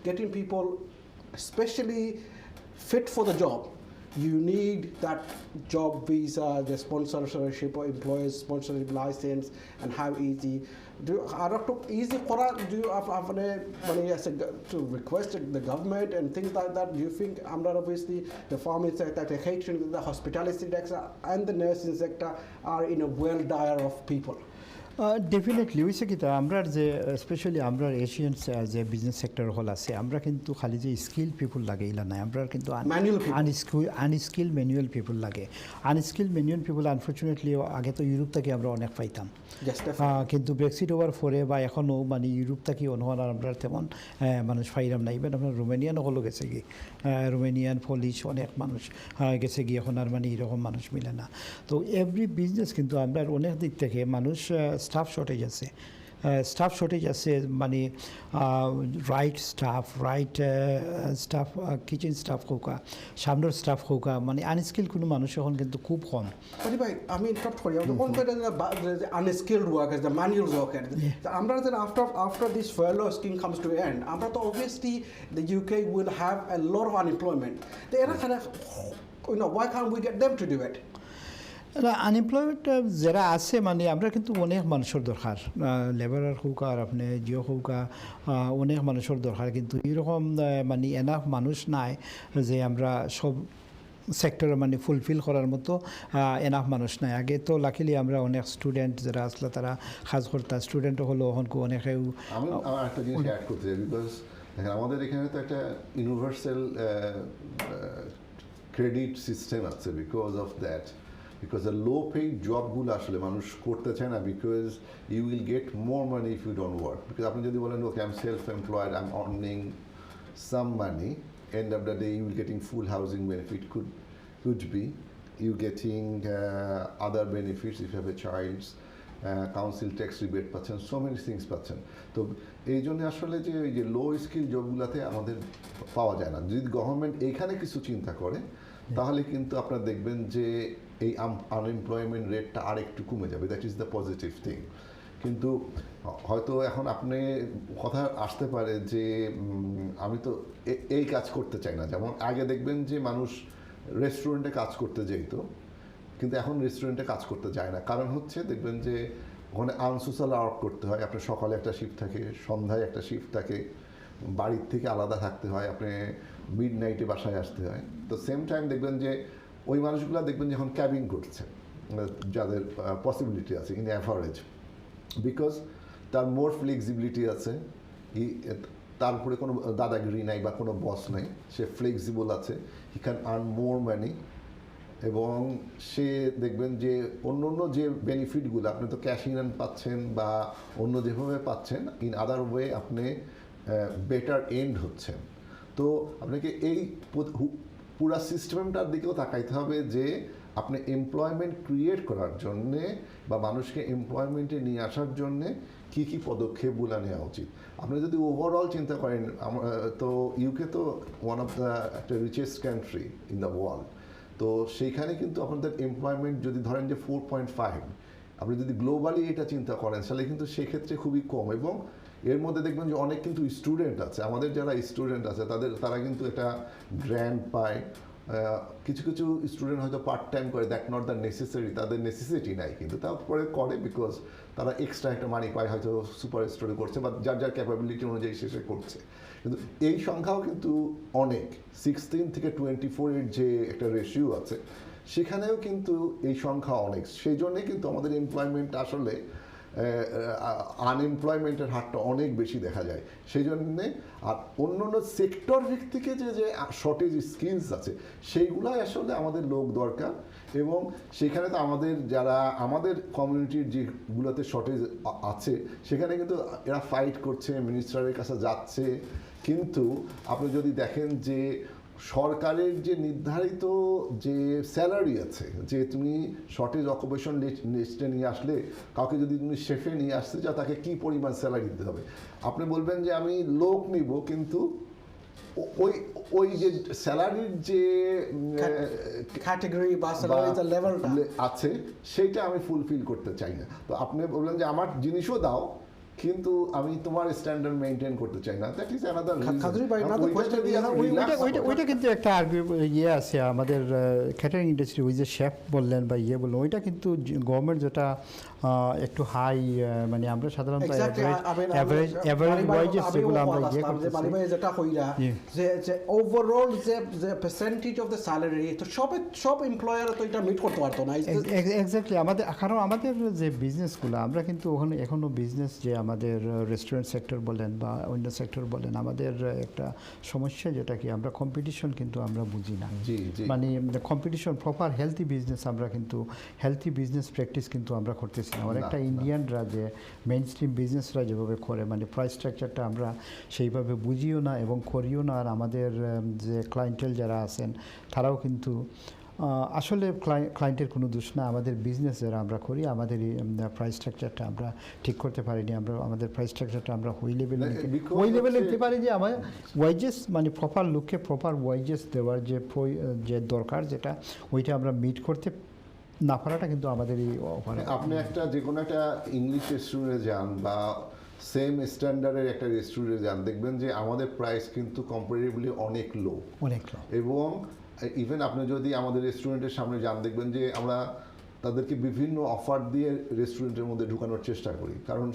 getting people especially fit for the job. You need that job visa, the sponsorship or employer's sponsorship license, and how easy. Do you to request the government and things like that? Do you think obviously the farming sector, the catering, the hospitality sector, and the nursing sector are in a well dire of people? Definitely হয়েছে কি তা আমরা যে specially আমরা Asian যে business sector হল আছে, আমরা কিন্তু খালি যে স্কিল পিপুল লাগে ইলা নাই, আমরা কিন্তু আনস্কিল ম্যানুয়াল পিপুল লাগে। আনস্কিল ম্যানুয়াল পিপুল আনফর্চুনেটলি আগে তো ইউরোপ থেকে আমরা অনেক পাইতাম, কিন্তু ব্রেক্সিট হওয়ার পরে বা এখনও মানে ইউরোপ থেকে অনুমান আমরা তেমন মানুষ পাইলাম না। ইভেন আপনার রোমানিয়ান হলো গেছে কি, রোমানিয়ান পলিশ অনেক মানুষ গেছে কি, এখন আর মানে এরকম মানুষ মিলে না। তো এভরি বিজনেস কিন্তু আমরা অনেক দিক থেকে মানুষ স্টাফ শর্টেজ আছে মানে রাইট স্টাফ কিচেন স্টাফ হোক, সামনের স্টাফ হোক, মানে আনস্কিল কোনো মানুষ এখন কিন্তু খুব কম। ভাই আমি ইন্টারাপ্ট করি, unskilled workers, the manual worker, আমরা যেন after this furlough scheme comes to end, আমরা তো obviously the UK will have a lot of unemployment. এরা why can't we get them to do it? Unemployment যারা আছে মানে আমরা কিন্তু অনেক মানুষের দরকার, লেবারার হোক আর আপনি জিও হোক, অনেক মানুষের দরকার, কিন্তু এরকম মানে এনাফ মানুষ নাই যে আমরা সব সেক্টর মানে ফুলফিল করার মতো এনাফ মানুষ নাই। আগে তো লাকিলি আমরা অনেক স্টুডেন্ট যারা আসলে তারা কাজ করতাম, স্টুডেন্ট হলো অনেকেও আমি একটা জিনিস অ্যাড করতে চাই, বিকজ দেখেন আমাদের এখানে তো একটা ইউনিভার্সাল ক্রেডিট সিস্টেম আছে because of that, because the low paid জবগুলো আসলে মানুষ করতে চায় না, because you will get more money if you don't work. Because আপনি যদি বলেন okay I'm self employed, I'm earning some money, end of the day you will getting full housing benefit, could be you getting other benefits if you have a child, council tax rebate পাচ্ছেন, so many things পাচ্ছেন। তো এই জন্য আসলে যে লো skill জবগুলোতে আমাদের পাওয়া যায় না। যদি গভর্নমেন্ট এইখানে কিছু চিন্তা করে তাহলে কিন্তু আপনারা দেখবেন যে এই আনএমপ্লয়মেন্ট রেটটা আর একটু কমে যাবে, that is the positive thing. কিন্তু হয়তো এখন আপনি কথা আসতে পারে যে আমি তো এই কাজ করতে চাই না, যেমন আগে দেখবেন যে মানুষ রেস্টুরেন্টে কাজ করতে যেত, কিন্তু এখন রেস্টুরেন্টে কাজ করতে যায় না। কারণ হচ্ছে দেখবেন যে ওখানে আনসোশাল আওয়ার করতে হয়, আপনার সকালে একটা শিফট থাকে, সন্ধ্যায় একটা শিফট থাকে, বাড়ির থেকে আলাদা থাকতে হয়, আপনি মিড নাইটে বাসায় আসতে হয়। তো সেম টাইম দেখবেন যে ওই মানুষগুলো দেখবেন যখন ক্যাবিং করছে, যাদের পসিবিলিটি আছে ইন অ্যাভারেজ, বিকজ তার মোর ফ্লেক্সিবিলিটি আছে, তার উপরে কোনো দাদাগিরি নাই বা কোনো বস নাই, সে ফ্লেক্সিবল আছে, হি ক্যান আর্ন মোর মানি, এবং সে দেখবেন যে অন্য যে বেনিফিটগুলো আপনি তো ক্যাশ ইন পাচ্ছেন বা অন্য যেভাবে পাচ্ছেন, ইন আদার ওয়ে আপনি বেটার এন্ড হচ্ছেন। তো আপনাকে এই পুরা সিস্টেমটার দিকেও তাকাইতে হবে যে আপনি এমপ্লয়মেন্ট ক্রিয়েট করার জন্যে বা মানুষকে এমপ্লয়মেন্টে নিয়ে আসার জন্যে কী কী পদক্ষেপগুলো নেওয়া উচিত। আপনি যদি ওভারঅল চিন্তা করেন, তো ইউকে তো ওয়ান অফ দ্য একটা richest country in the world, তো সেইখানে কিন্তু আপনাদের এমপ্লয়মেন্ট যদি ধরেন যে 4.5, আপনি যদি গ্লোবালি এটা চিন্তা করেন তাহলে কিন্তু সেক্ষেত্রে খুবই কম। এবং এর মধ্যে দেখবেন যে অনেক কিন্তু স্টুডেন্ট আছে, আমাদের যারা স্টুডেন্ট আছে তারা কিন্তু একটা গ্র্যান্ট পায়। কিছু কিছু স্টুডেন্ট হয়তো পার্ট টাইম করে, দ্যাট নট দ্য নেসেসারি, তাদের নেসেসিটি নাই, কিন্তু তারপরে করে বিকজ তারা এক্সট্রা একটা মানি পায়, হয়তো সুপার স্টোরি করছে বা যার যার ক্যাপাবিলিটি অনুযায়ী শেষে করছে। কিন্তু এই সংখ্যাও কিন্তু অনেক, 16 থেকে 24-এর যে একটা রেশিও আছে সেখানেও কিন্তু এই সংখ্যা অনেক। সেই জন্যে কিন্তু আমাদের এমপ্লয়মেন্ট আসলে আনএমপ্লয়মেন্টের হারটা অনেক বেশি দেখা যায়। সেই জন্যে আর অন্য অন্য সেক্টর ভিত্তিকে যে শর্টেজ স্কিলস আছে সেইগুলাই আসলে আমাদের লোক দরকার। এবং সেখানে তো আমাদের কমিউনিটির যেগুলোতে শর্টেজ আছে সেখানে কিন্তু এরা ফাইট করছে, মিনিস্টারের কাছে যাচ্ছে। কিন্তু আপনি যদি দেখেন যে সরকারের যে নির্ধারিত যে স্যালারি আছে, যে তুমি শর্টেজ অকুপেশন লিস্টে নিয়ে আসলে কাউকে যদি তুমি শেফে নিয়ে আসতে চাও তাকে কী পরিমাণ স্যালারি দিতে হবে, আপনি বলবেন যে আমি লোক নিব, কিন্তু ওই যে স্যালারির যে ক্যাটাগরি বা স্যালারির লেভেলটা আছে সেইটা আমি ফুলফিল করতে চাই না। তো আপনি বললেন যে আমার জিনিসও দাও কিন্তু আমি তোমার স্ট্যান্ডার্ড মেইনটেইন করতে চাই না, দ্যাট ইজ অ্যানাদার ওইটা কিন্তু একটা ইয়ে আছে আমাদের ক্যাটারিং ইন্ডাস্ট্রি, ওই যে শেফ বললেন বা ইয়ে বললেন, ওইটা কিন্তু গভর্নমেন্ট যেটা একটু হাই, মানে আমরা সাধারণত এভারেজ ওয়াইজেস যেগুলো আমরা ইয়ে করতেছি যেটা কইরা যে ওভারঅল যে পার্সেন্টেজ অফ দ্য স্যালারি, তো সব এমপ্লয়ার তো এটা মিট করতে পারতো না। এক্স্যাক্টলি, কারণ আমাদের যে বিজনেসগুলো আমরা কিন্তু ওখানে এখনো বিজনেস যে আমাদের রেস্টুরেন্ট সেক্টর বলেন বা অন্য সেক্টর বলেন, আমাদের একটা সমস্যা যেটা কি আমরা কম্পিটিশন কিন্তু আমরা বুঝি না। মানে কম্পিটিশন প্রপার হেলথি বিজনেস আমরা কিন্তু হেলথি বিজনেস প্র্যাকটিস কিন্তু আমরা করতেছি না। আমার একটা ইন্ডিয়ানরা যে মেইন স্ট্রিম বিজনেসরা যেভাবে করে, মানে প্রাইস স্ট্রাকচারটা আমরা সেইভাবে বুঝিও না এবং করিও না। আর আমাদের যে ক্লায়েন্টেল যারা আছেন তারাও কিন্তু আসলে ক্লায়েন্টের কোনো দোষ না, আমাদের বিজনেস যারা আমরা করি আমাদের প্রাইস স্ট্রাকচারটা আমরা ঠিক করতে পারিনি। আমাদের প্রাইস স্ট্রাকচারটা আমরা ওই লেভেলে নিতে পারি যে আমার ওয়াইজেস, মানে প্রপার লুককে প্রপার ওয়াইজেস দেওয়ার যে দরকার, যেটা ওইটা আমরা মিট করতে না পারাটা কিন্তু আমাদের এই অফার। আপনি যে কোনো একটা ইংলিশ রেস্টুরেন্টে যান বা সেম স্ট্যান্ডার্ডের একটা রেস্টুরেন্টে যান, দেখবেন যে আমাদের প্রাইস কিন্তু কম্পারেটিভলি অনেক লো। এবং ইভেন আপনি যদি আমাদের রেস্টুরেন্টের সামনে যান, দেখবেন যে আমরা তাদেরকে বিভিন্ন অফার দিয়ে রেস্টুরেন্টের মধ্যে ঢুকানোর চেষ্টা করি। কারণ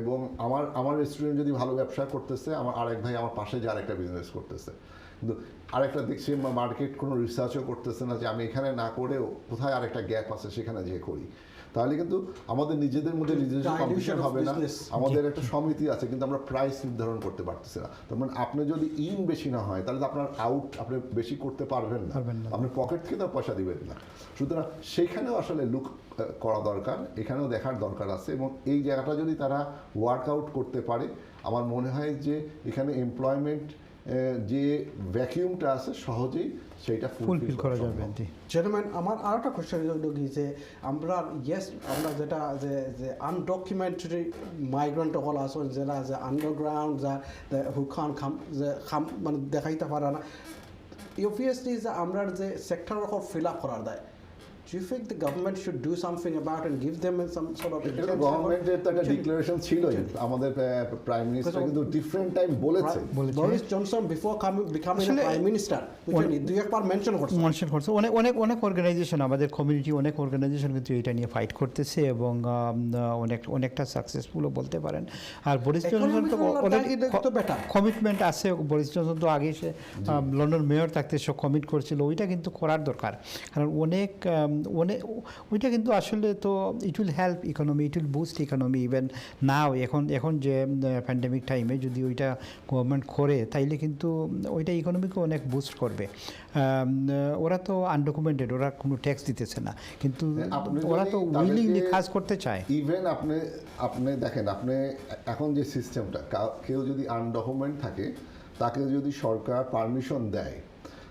এবং আমার রেস্টুরেন্ট যদি ভালো ব্যবসা করতেছে, আমার আরেক ভাই আমার পাশে যে আরেকটা বিজনেস করতেছে, কিন্তু আরেকটা দেখছি মার্কেট কোনো রিসার্চও করতেছে না যে আমি এখানে না করেও কোথায় আরেকটা গ্যাপ আছে সেখানে যেয়ে করি। তাহলে কিন্তু আমাদের নিজেদের মধ্যে কম্পিটিশন হবে না। আমাদের একটা সমিতি আছে কিন্তু আমরা প্রাইস নির্ধারণ করতে পারতেছি না। তার মানে আপনি যদি বেশি না হয় তাহলে আপনার আউট আপনি বেশি করতে পারবেন না, আপনি পকেট থেকে তো পয়সা দিবেন না। সুতরাং সেইখানেও আসলে লুক করা দরকার, এখানেও দেখার দরকার আছে। এবং এই জায়গাটা যদি তারা ওয়ার্কআউট করতে পারে, আমার মনে হয় যে এখানে এমপ্লয়মেন্ট যে ভ্যাকিউমটা আছে সহজেই সেইটা ফুলফিল করা যাবে। জেন্টলম্যান, আমার আরেকটা কোশ্চেন হলো কি যে আমরা আমরা যেটা যে আনডকুমেন্টারি মাইগ্রেন্ট হল আছে, যারা যে আন্ডারগ্রাউন্ড যা হু খান মানে দেখাইতে পারে না, অবভিয়াসলি যে আমরা যে সেক্টর ফিল আপ করার দেয়, do you think the government should do something about and give them some sort of গভর্নমেন্টের তো একটা ডিক্লারেশন ছিলই, আমাদের প্রাইম মিনিস্টার কিন্তু ডিফারেন্ট টাইম বলেছে। Boris Johnson before becoming prime minister দুই একবার মেনশন করছে। অনেক অর্গানাইজেশন, আমাদের কমিউনিটি অনেক অর্গানাইজেশন কিন্তু এটা নিয়ে ফাইট করতেছে এবং অনেকটা সাকসেসফুলও বলতে পারেন। আর বরিস জনসন তো কমিটমেন্ট আছে, বরিস জনসন তো আগে সে লন্ডন মেয়র থাকতে সে কমিট করছিল, ওইটা কিন্তু করার দরকার। কারণ ওইটা কিন্তু আসলে তো it will help economy, it will boost economy even নাও। এখন যে প্যান্ডেমিক টাইমে যদি ওইটা গভর্নমেন্ট করে তাইলে কিন্তু ওইটা ইকোনমিকে অনেক বুস্ট করবে। ওরা তো আনডকুমেন্টেড, ওরা কোনো ট্যাক্স দিতেছে না, কিন্তু ওরা তো উইলিংলি কাজ করতে চায়। ইভেন আপনি দেখেন, আপনি এখন যে সিস্টেমটা, কেউ যদি আনডকুমেন্ট থাকে তাকে যদি সরকার পারমিশন দেয়,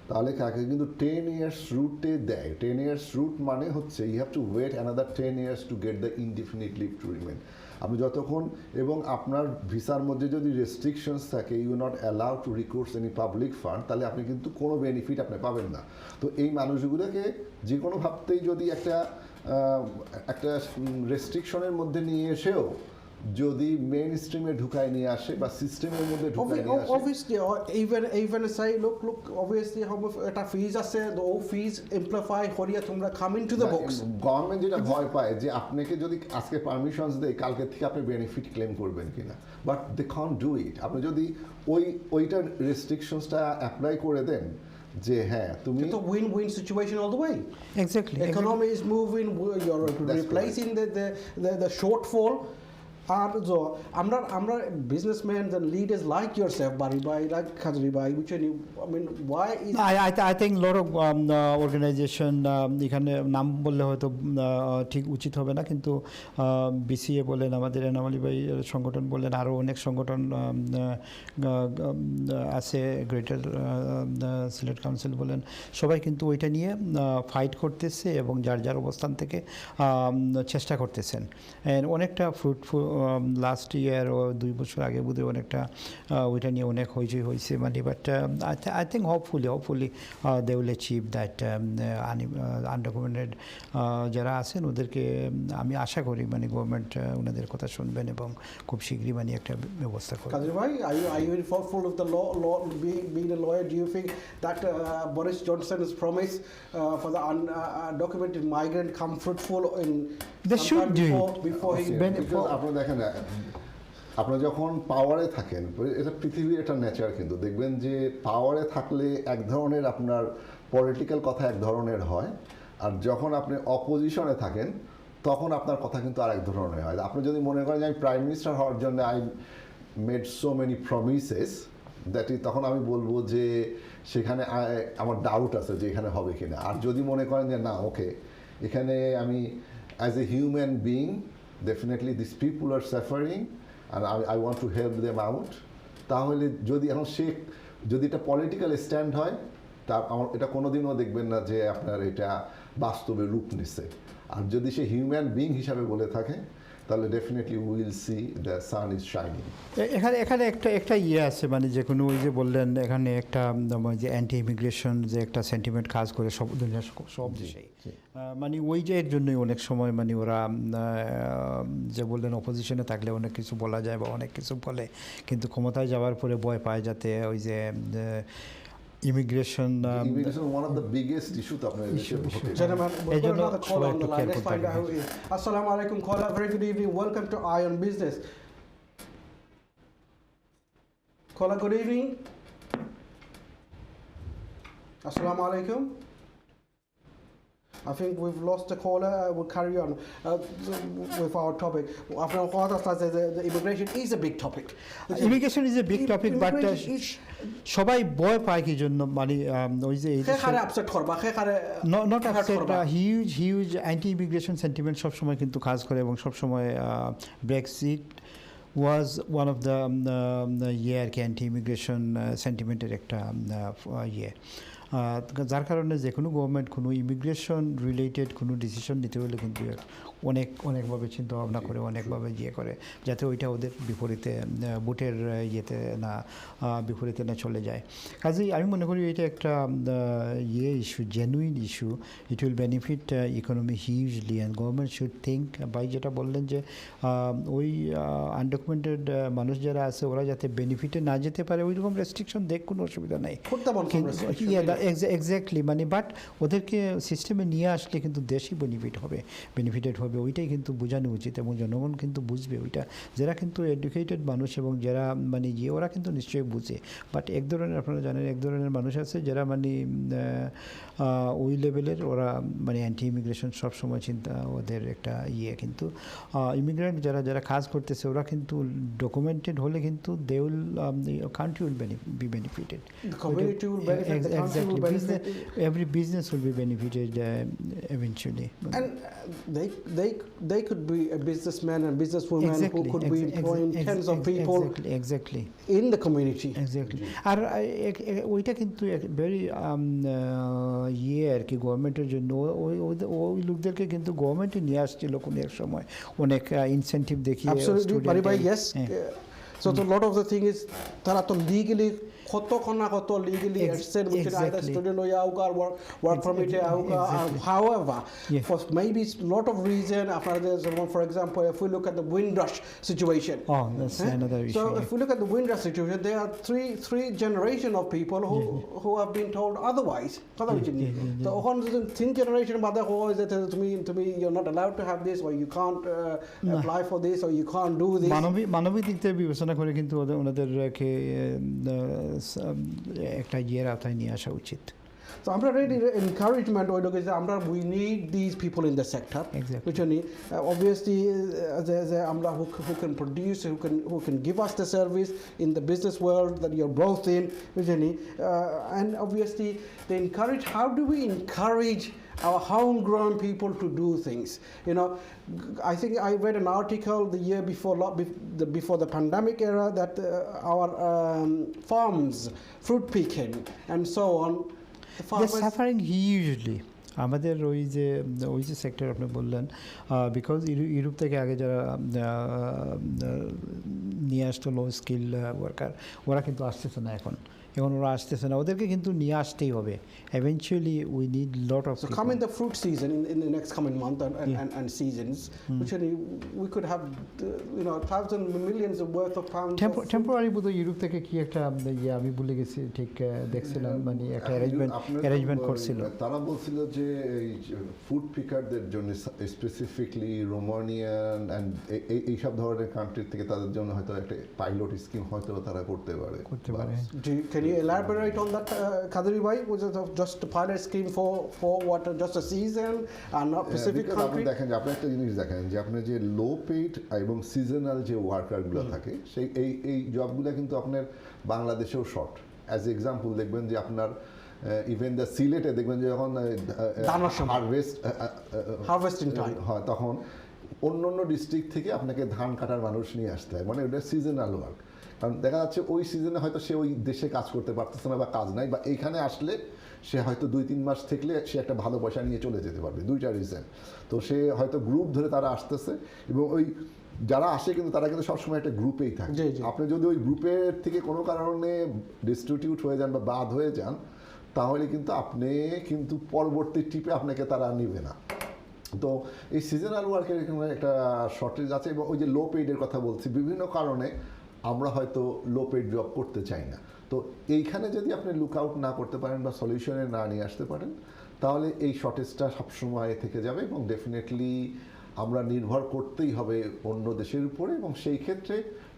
তাহলে তাকে কিন্তু 10 ইয়ার্স রুটে দেয়। 10 ইয়ার্স রুট মানে হচ্ছে you have to wait another 10 years to get the indefinite leave to remain. আপনি যতক্ষণ এবং আপনার ভিসার মধ্যে যদি রেস্ট্রিকশনস থাকে, you not allow to recourse any public fund, তাহলে আপনি কিন্তু কোনো বেনিফিট আপনি পাবেন না। তো এই মানুষগুলোকে যে কোনো ভাবতেই যদি একটা রেস্ট্রিকশনের মধ্যে নিয়ে এসেও যদি মেইন স্ট্রিমে ঢুকায় নিয়ে আসে বা সিস্টেমের মধ্যে ঢুকায় নিয়ে আসে, obviously even say look obviously একটা ফিজ আছে, the fees amplify হরিয়া তোমরা come into the box। Government যেটা ভয় পায় যে আপনাকে যদি আজকে পারমিশনস দেয়, কালকে থেকে আপনি বেনিফিট ক্লেম করবেন কিনা, but they can't do it. আপনি যদি ওইটার রেস্ট্রিকশনসটা অ্যাপ্লাই করে দেন যে হ্যাঁ তুমি তো win-win situation all the way। Exactly. Economy is moving, you're replacing the shortfall। আর আমরা businessman and leaders like yourself, Bari Bhai, like Khadri Bhai, which I mean, why is I think lot of organization এখানে নাম বললে হয়তো ঠিক উচিত হবে না, কিন্তু বিসিএ বলেন, আমাদের এনামলি ভাই সংগঠন বলেন, আরও অনেক সংগঠন আছে, গ্রেটার সিলেট কাউন্সিল বলেন, সবাই কিন্তু ওইটা নিয়ে ফাইট করতেছে এবং যার যার অবস্থান থেকে চেষ্টা করতেছেন। অনেকটা ফ্রুটফুল লাস্ট ইয়ার ও 2 বছর আগে বোধহয় অনেকটা ওইটা নিয়ে অনেক হইচই হয়েছে, মানে but I think hopefully they will achieve that. Undocumented যারা আছেন ওদেরকে আমি আশা করি মানে গভর্নমেন্ট ওনাদের কথা শুনবেন এবং খুব শীঘ্রই মানে একটা ব্যবস্থা করবে। Khadri Bhai, are you hopeful of the law being a lawyer? Do you think that Boris Johnson's promise for the undocumented migrant come fruitful in They should do before he আপনি দেখেন আপনারা যখন পাওয়ারে থাকেন, এটা পৃথিবীর একটা নেচার, কিন্তু দেখবেন যে পাওয়ারে থাকলে এক ধরনের আপনার পলিটিক্যাল কথা এক ধরনের হয়, আর যখন আপনি অপোজিশনে থাকেন তখন আপনার কথা কিন্তু আরেক ধরনের হয়। আপনি যদি মনে করেন যে আমি প্রাইম মিনিস্টার হওয়ার জন্য I made so many promises that is, তখন আমি বলবো যে সেখানে আমার ডাউট আছে যে এখানে হবে কিনা। আর যদি মনে করেন যে না ওকে, এখানে আমি as a human being definitely these people are suffering and I want to help them out, তাহলে যদি এখন যদি এটা পলিটিক্যাল স্ট্যান্ড হয়, তা আমার এটা কোনোদিনও দেখবেন না যে আপনার এটা বাস্তবে রূপ নিচ্ছে। আর যদি সে হিউম্যান বিং হিসাবে বলে থাকে, তাহলে definitely will see the sun is shining. এখানে একটা ইয়ে আছে, মানে যে কোনো ওই যে বললেন এখানে একটা যে অ্যান্টি ইমিগ্রেশন যে একটা সেন্টিমেন্ট কাজ করে সব দুনিয়ার সব দেশেই, মানে ওই যে এর জন্যই অনেক সময় মানে ওরা যে বললেন অপোজিশনে থাকলে অনেক কিছু বলা যায় বা অনেক কিছু বলে, কিন্তু ক্ষমতায় যাওয়ার পরে ভয় পায় যাতে ওই যে immigration one of the biggest issues আপনাদের দেশে ঘটে। Gentlemen, we've got another call on the line. Let's find out who it is. Assalamu alaikum caller, very good evening. Welcome to iON Business. Caller, good evening. Assalamu alaikum. I think we've lost the caller. We'll carry on with our topic. After all, the immigration is a big topic. Immigration is a big topic, but সবাই ভয় পায় কি জন্য, মানে ওই যে not upset, huge anti immigration sentiment সবসময় কিন্তু কাজ করে এবং সবসময় Brexit was one of the ইয়ে আর কি অ্যান্টি ইমিগ্রেশন সেন্টিমেন্টের একটা ইয়ে, যার কারণে যে কোনো গভর্নমেন্ট কোনো ইমিগ্রেশন রিলেটেড কোনো ডিসিশন নিতে হলে কিন্তু অনেকভাবে চিন্তা ভাবনা করে, অনেকভাবে ইয়ে করে, যাতে ওইটা ওদের বিপরীতে ভোটের ইয়েতে না বিপরীতে না চলে যায়। কাজেই আমি মনে করি এটা একটা issue, genuine issue. It will benefit economy hugely and government should think. ভাই যেটা বললেন যে ওই আনডকুমেন্টেড মানুষ যারা আছে ওরা যাতে বেনিফিটে না যেতে পারে, ওই রকম রেস্ট্রিকশন দেখ, কোনো অসুবিধা নেই। এক্স্যাক্টলি, মানে বাট ওদেরকে সিস্টেমে নিয়ে আসলে কিন্তু দেশই বেনিফিটেড হবে, ওইটাই কিন্তু বোঝানো উচিত এবং জনগণ কিন্তু বুঝবে ওইটা। যারা কিন্তু এডুকেটেড মানুষ এবং যারা মানে ওরা কিন্তু নিশ্চয়ই বুঝে, বাট এক ধরনের আপনারা জানেন এক ধরনের মানুষ আছে যারা মানে ওই লেভেলের, ওরা মানে অ্যান্টি ইমিগ্রেশন সবসময় চিন্তা ওদের একটা ইয়ে। কিন্তু ইমিগ্রেন্ট যারা কাজ করতেছে ওরা কিন্তু ডকুমেন্টেড হলে কিন্তু they will country will be benefited, will benefit. Every business will be benefited eventually. And they could be a businessman and businesswoman who could be employing tens of people exactly in the community. Exactly. আর ওইটা কিন্তু very আর কি গভর্নমেন্টের জন্য ওই লোকদেরকে কিন্তু গভর্নমেন্টে নিয়ে আসছিল কোনো এক সময় অনেক ইনসেন্টিভ দেখিয়ে Absolutely, Bari, yes. So a lot of the thing is তারা তো legally কত legally extend which is either student or work permit however for maybe lot of reason after there's one, for example, if we look at the Windrush situation, that's another issue. So if we look at the Windrush situation, there are three generation of people who have been told otherwise. So one thin generation mother who always says to me you're not allowed to have this, or you can't apply for this, or you can't do this. মানবিক দিক থেকে বিবেচনা করে কিন্তু ওনাদেরকে একটা ইয়ের আওতায় নিয়ে আসা উচিত। So I'm really encouragement we need these people in the sector. Exactly. Which obviously who can produce, who can give us the service in the business world that you're both in, and obviously they encourage. How do we encourage our homegrown people to do things? I think I read an article the year before the pandemic era that our farms, fruit picking and so on, they're suffering hugely. আমাদের ওই যে sector আপনি বললেন, because Europe থেকে আগে যারা নিয়ে আসতো লো স্কিল ওয়ার্কার, ওরা কিন্তু আসতেছে না এখন ওরা আসতেছে না, ওদেরকে কিন্তু নিয়ে আসতেই হবে eventually. We need lot of so come in the fruit season in the next coming month and seasons, which we could have thousands millions of worth of pounds temporary বোধহয় ইউরোপ থেকে কি একটা আমি ভুলে গেছি ঠিক দেখছিলাম, মানে একটা অ্যারেঞ্জমেন্ট করছিল। তারা বলছিল যে ফুড পিকারদের জন্য স্পেসিফিকলি রোমানিয়ান অ্যান্ড এইসব ধরনের কান্ট্রি থেকে তাদের জন্য হয়তো একটা পাইলট স্কিম হয়তো তারা করতে পারে। Can you elaborate on that, Kadri bhai? Was it just a pilot scheme for what, just a season and not specific country? আপনি দেখেন যে আপনি একটা জিনিস দেখেন যে আপনি যে লো পেইড এবং সিজনাল যে ওয়ার্কারগুলো থাকে সেই এই জবগুলো কিন্তু আপনার বাংলাদেশেও শর্ট। অ্যাজ এক্সাম্পল দেখবেন যে আপনার ইভেন দ্য সিলেটে দেখবেন যে যখন হারভেস্টিং টাইম হয় তখন অন্য ডিস্ট্রিক্ট থেকে আপনাকে ধান কাটার মানুষ নিয়ে আসতে হয়, মানে ওটা সিজনাল ওয়ার্ক। কারণ দেখা যাচ্ছে ওই সিজনে হয়তো সে ওই দেশে কাজ করতে পারতেছে না বা কাজ নাই, বা এইখানে আসলে সে হয়তো 2-3 মাস থাকলে সে একটা ভালো পয়সা নিয়ে চলে যেতে পারবে, দুইটা রিজন। তো সে হয়তো গ্রুপ ধরে তারা আসতেছে, এবং ওই যারা আসে কিন্তু তারা কিন্তু সবসময় একটা গ্রুপেই থাকে। আপনি যদি ওই গ্রুপের থেকে কোনো কারণে ডিস্ট্রিবিউট হয়ে যান বা বাদ হয়ে যান, তাহলে কিন্তু আপনি কিন্তু পরবর্তী ট্রিপে আপনাকে তারা নেবে না। তো এই সিজনাল ওয়ার্কের এখানে একটা শর্টেজ আছে, এবং ওই যে লো পেইডের কথা বলছি, বিভিন্ন কারণে আমরা হয়তো লো পেইড জব করতে চাই না। তো এইখানে যদি আপনি লুক আউট না করতে পারেন বা সলিউশনে না নিয়ে আসতে পারেন, তাহলে এই শর্টেজটা সবসময় থেকে যাবে, এবং ডেফিনেটলি আমরা নির্ভর করতেই হবে অন্য দেশের উপরে। এবং সেই ক্ষেত্রে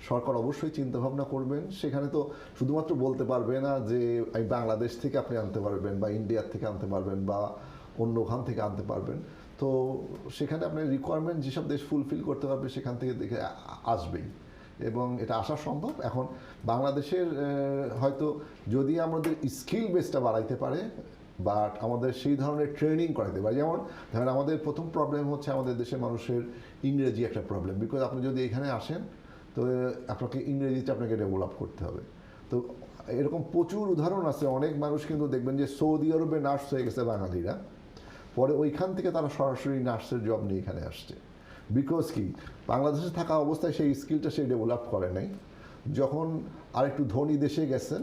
সরকার অবশ্যই চিন্তাভাবনা করবেন। সেখানে তো শুধুমাত্র বলতে পারবে না যে আমি বাংলাদেশ থেকে আপনি আনতে পারবেন বা ইন্ডিয়ার থেকে আনতে পারবেন বা অন্য ওখান থেকে আনতে পারবেন। তো সেখানে আপনার রিকোয়ারমেন্ট যেসব দেশ ফুলফিল করতে পারবে সেখান থেকে দেখে আসবেই, এবং এটা আসা সম্ভব। এখন বাংলাদেশের হয়তো যদি আমাদের স্কিল বেসটা বাড়াইতে পারে, বাট আমাদের সেই ধরনের ট্রেনিং করাইতে পারে। যেমন ধরেন আমাদের প্রথম প্রবলেম হচ্ছে আমাদের দেশের মানুষের ইংরেজি একটা প্রবলেম, বিকজ আপনি যদি এখানে আসেন তো আপনাকে ইংরেজিটা আপনাকে ডেভেলপ করতে হবে। তো এরকম প্রচুর উদাহরণ আছে। অনেক মানুষ কিন্তু দেখবেন যে সৌদি আরবে নার্স হয়ে গেছে বাঙালিরা, পরে ওইখান থেকে তারা সরাসরি নার্সের জব নিয়ে এখানে আসছে। বিকজ কি, বাংলাদেশে থাকা অবস্থায় সেই স্কিলটা সে ডেভেলপ করে নাই। যখন আরেকটু ধনী দেশে গেছেন,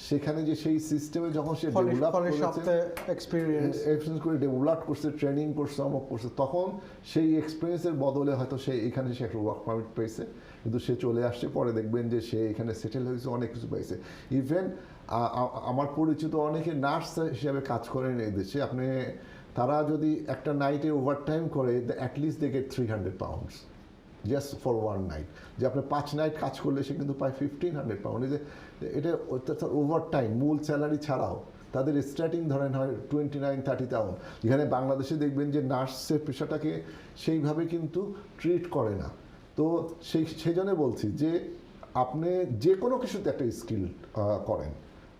সেখানে যে সেই সিস্টেমে যখন সে ডেভেলপ করেছে, এক্সপিরিয়েন্স করে ডেভেলপ করছে, ট্রেনিং করছে, অমক করছে, তখন সেই এক্সপিরিয়েন্সের বদলে হয়তো সে এখানে সে একটা ওয়ার্ক পারমিট পেয়েছে, কিন্তু সে চলে আসছে, পরে দেখবেন যে সে এখানে সেটেল হয়েছে, অনেক কিছু পাইছে। ইভেন আমার পরিচিত অনেকে নার্স হিসাবে কাজ করেন এই দেশে। আপনি তারা যদি একটা নাইটে ওভারটাইম করে, at least they get 300 pounds just for one night. যে আপনি 5 নাইট কাজ করলে সে কিন্তু পায় 1500 pounds। এটা ওভারটাইম মূল স্যালারি ছাড়াও তাদের স্টার্টিং ধরেন হয় 29-30,000। যেখানে বাংলাদেশে দেখবেন যে নার্সের পেশাটাকে সেইভাবে কিন্তু ট্রিট করে না। তো সেই জন্য বলছি যে আপনি যে কোনো কিছুতে একটা স্কিল করেন,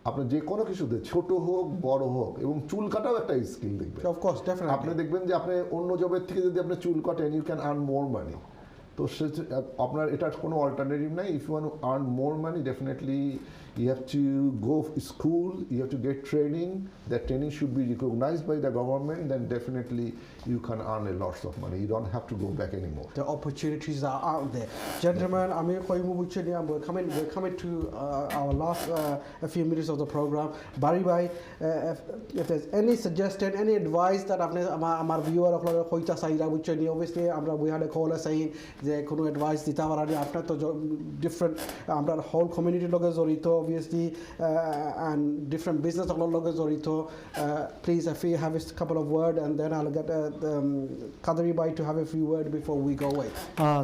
আপনি যে কোনো কিছুতে ছোট হোক বড় হোক, এবং চুল কাটাও একটা স্কিল দেখবেন। Of course, definitely. আপনি দেখবেন যে আপনি অন্য জবের থেকে যদি আপনি চুল কাটেন, you can earn more money. তো আপনার এটার কোনো অল্টারনেটিভ নাই। If you want to earn more money, definitely you have to go school, you have to get training. That training should be recognized by the government, then definitely you can earn a lots of money. You don't have to go back anymore. The opportunities are out there. Gentlemen, we're coming to our last a few minutes of the program. Barry bhai, if there's any suggestion, any advice that our viewer of Hoita Saira, obviously we had a caller saying যে কোনো advice দিতে পারি, আপনার তো different আমরা whole community লগে জড়িত obviously and different business লগে জড়িত. Please, if you have a couple of words, and then I'll get Qadri bhai to have a few words before we go away.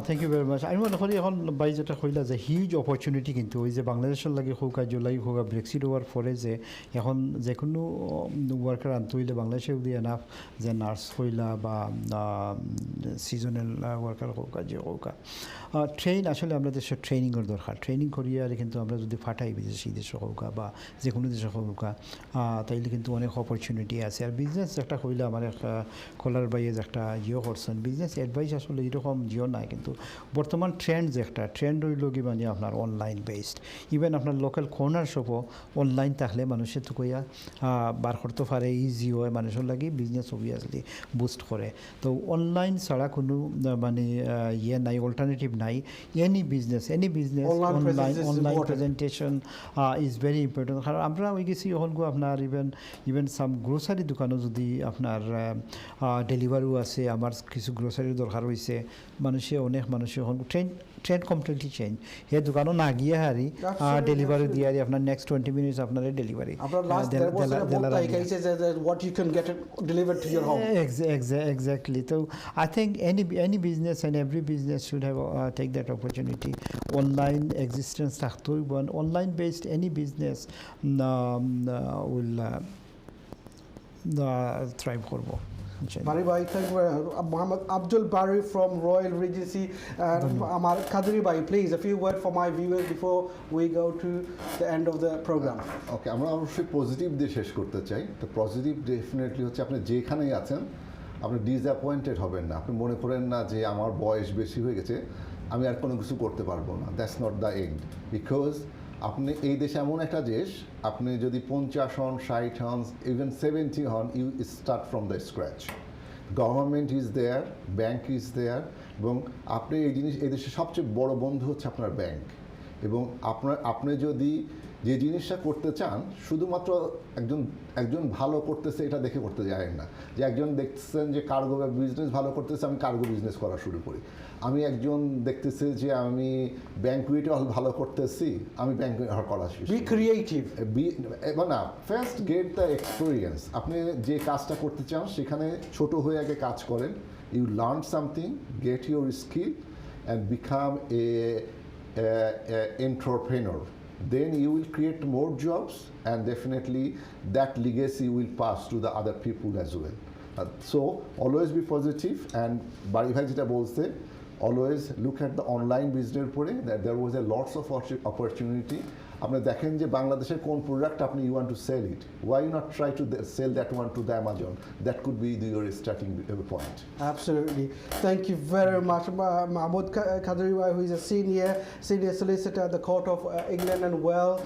Thank you very much. আমি মনে করি এখন by যেটা কইলা যে huge opportunity, কিন্তু ওই যে বাংলাদেশের লাগে হোক আর জুলাই হোক আর ব্রেক্সিট হওয়ার পরে যে এখন যে কোনো ওয়ার্কার আনতে হইলে বাংলাদেশে উদি এনাফ যে নার্স হইলা বা সিজনাল ওয়ার্কার হোক আর যে হোক ট্রেন, আসলে আমরা দেশের ট্রেনিংয়ের দরকার। ট্রেনিং করিয়া কিন্তু আমরা যদি ফাটাই বিদেশি দেশে হোক বা যে কোনো দেশে হোক, তাইলে কিন্তু অনেক অপরচুনিটি আছে। আর বিজনেস একটা হইলে আমার কলার বাইয়ে যে একটা জিও করছেন, বিজনেস অ্যাডভাইস আসলে এরকম জিও নাই, কিন্তু বর্তমান ট্রেন্ড যে একটা ট্রেন্ড হইল কি মানে আপনার অনলাইন বেসড। ইভেন আপনার লোকাল কর্নার শপও অনলাইন থাকলে মানুষের তো কইয়া বার করতে পারে, ইজি হয় মানুষের লাগে, বিজনেস অবভিয়াসলি বুস্ট করে। তো অনলাইন ছাড়া কোনো মানে ইয়ে নাই, অল্টারনেটিভ নাই। Any business online presentation is very important. কারণ আমরা ওই গেছি এখন আপনার ইভেন সাম গ্রোসারি দোকানও যদি আপনার ডেলিভারিও আছে, আমার কিছু গ্রোসারির দরকার হয়েছে, অনেক মানুষে এখন ট্রেন্ড কমপ্লিটলি চেঞ্জ। সেই দোকানও না গিয়ে হারি ডেলিভারি দিয়ে হারি আপনার নেক্সট 20 minutes আপনার delivery. Exactly. So I think any business and every business should have take that opportunity. Online existence থাকতো, online based any business will thrive করবো। Barry bhai, thank you. Mohammed Abdul Barry from Royal Regency, and Amar Qadri bhai, please a few words for my viewers before we go to the end of the program. ওকে, আমরা অবশ্যই positive দিয়ে শেষ করতে চাই। তো positive definitely হচ্ছে আপনি যেখানেই আছেন আপনি ডিসঅ্যাপয়েন্টেড হবেন না। আপনি মনে করেন না যে আমার বয়স বেশি হয়ে গেছে, আমি আর কোনো কিছু করতে পারবো না। That's not the end, because আপনি এই দেশে এমন একটা দেশ, আপনি যদি 50 হন, 60 হন, ইভেন 70 হন, you start from the scratch. Government is there, bank is there, এবং আপনি এই দেশের সবচেয়ে বড় বন্ধু হচ্ছে আপনার ব্যাংক। এবং আপনি যদি যে জিনিসটা করতে চান, শুধুমাত্র একজন ভালো করতেছে এটা দেখে করতে যাবেন না। যে একজন দেখতেছেন যে কার্গো বিজনেস ভালো করতেছে, আমি কার্গো বিজনেস করা শুরু করি। আমি একজন দেখতেছে যে আমি ব্যাংকুয়েট ভালো করতেছি, আমি ব্যাংকুয়েট করা শুরু করি। Be creative. না, ফার্স্ট গেট দ্য এক্সপিরিয়েন্স। আপনি যে কাজটা করতে চান সেখানে ছোট হয়ে আগে কাজ করেন। You learn something, get your skill and become a entrepreneur. Then you will create more jobs, and definitely that legacy will pass to the other people as well. So always be positive, and Bari bhai jeta bolse, always look at the online business pore that there was a lots of opportunity. আপনি দেখেন যে বাংলাদেশের কোন product আপনি you want to sell it, why not try to sell that one to the Amazon? That could be your starting point. Absolutely. Thank you very much, Mahmoud Qadri, who is a senior solicitor at the Court of England and Wales.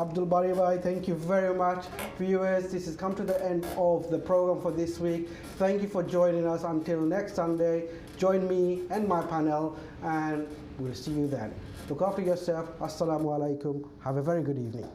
Abdul Bari bhai, thank you very much. Viewers, this has come to the end of the program for this week. Thank you for joining us. Until next Sunday, join me and my panel, and we'll see you then. Look after yourself. Assalamu alaikum. Have a very good evening.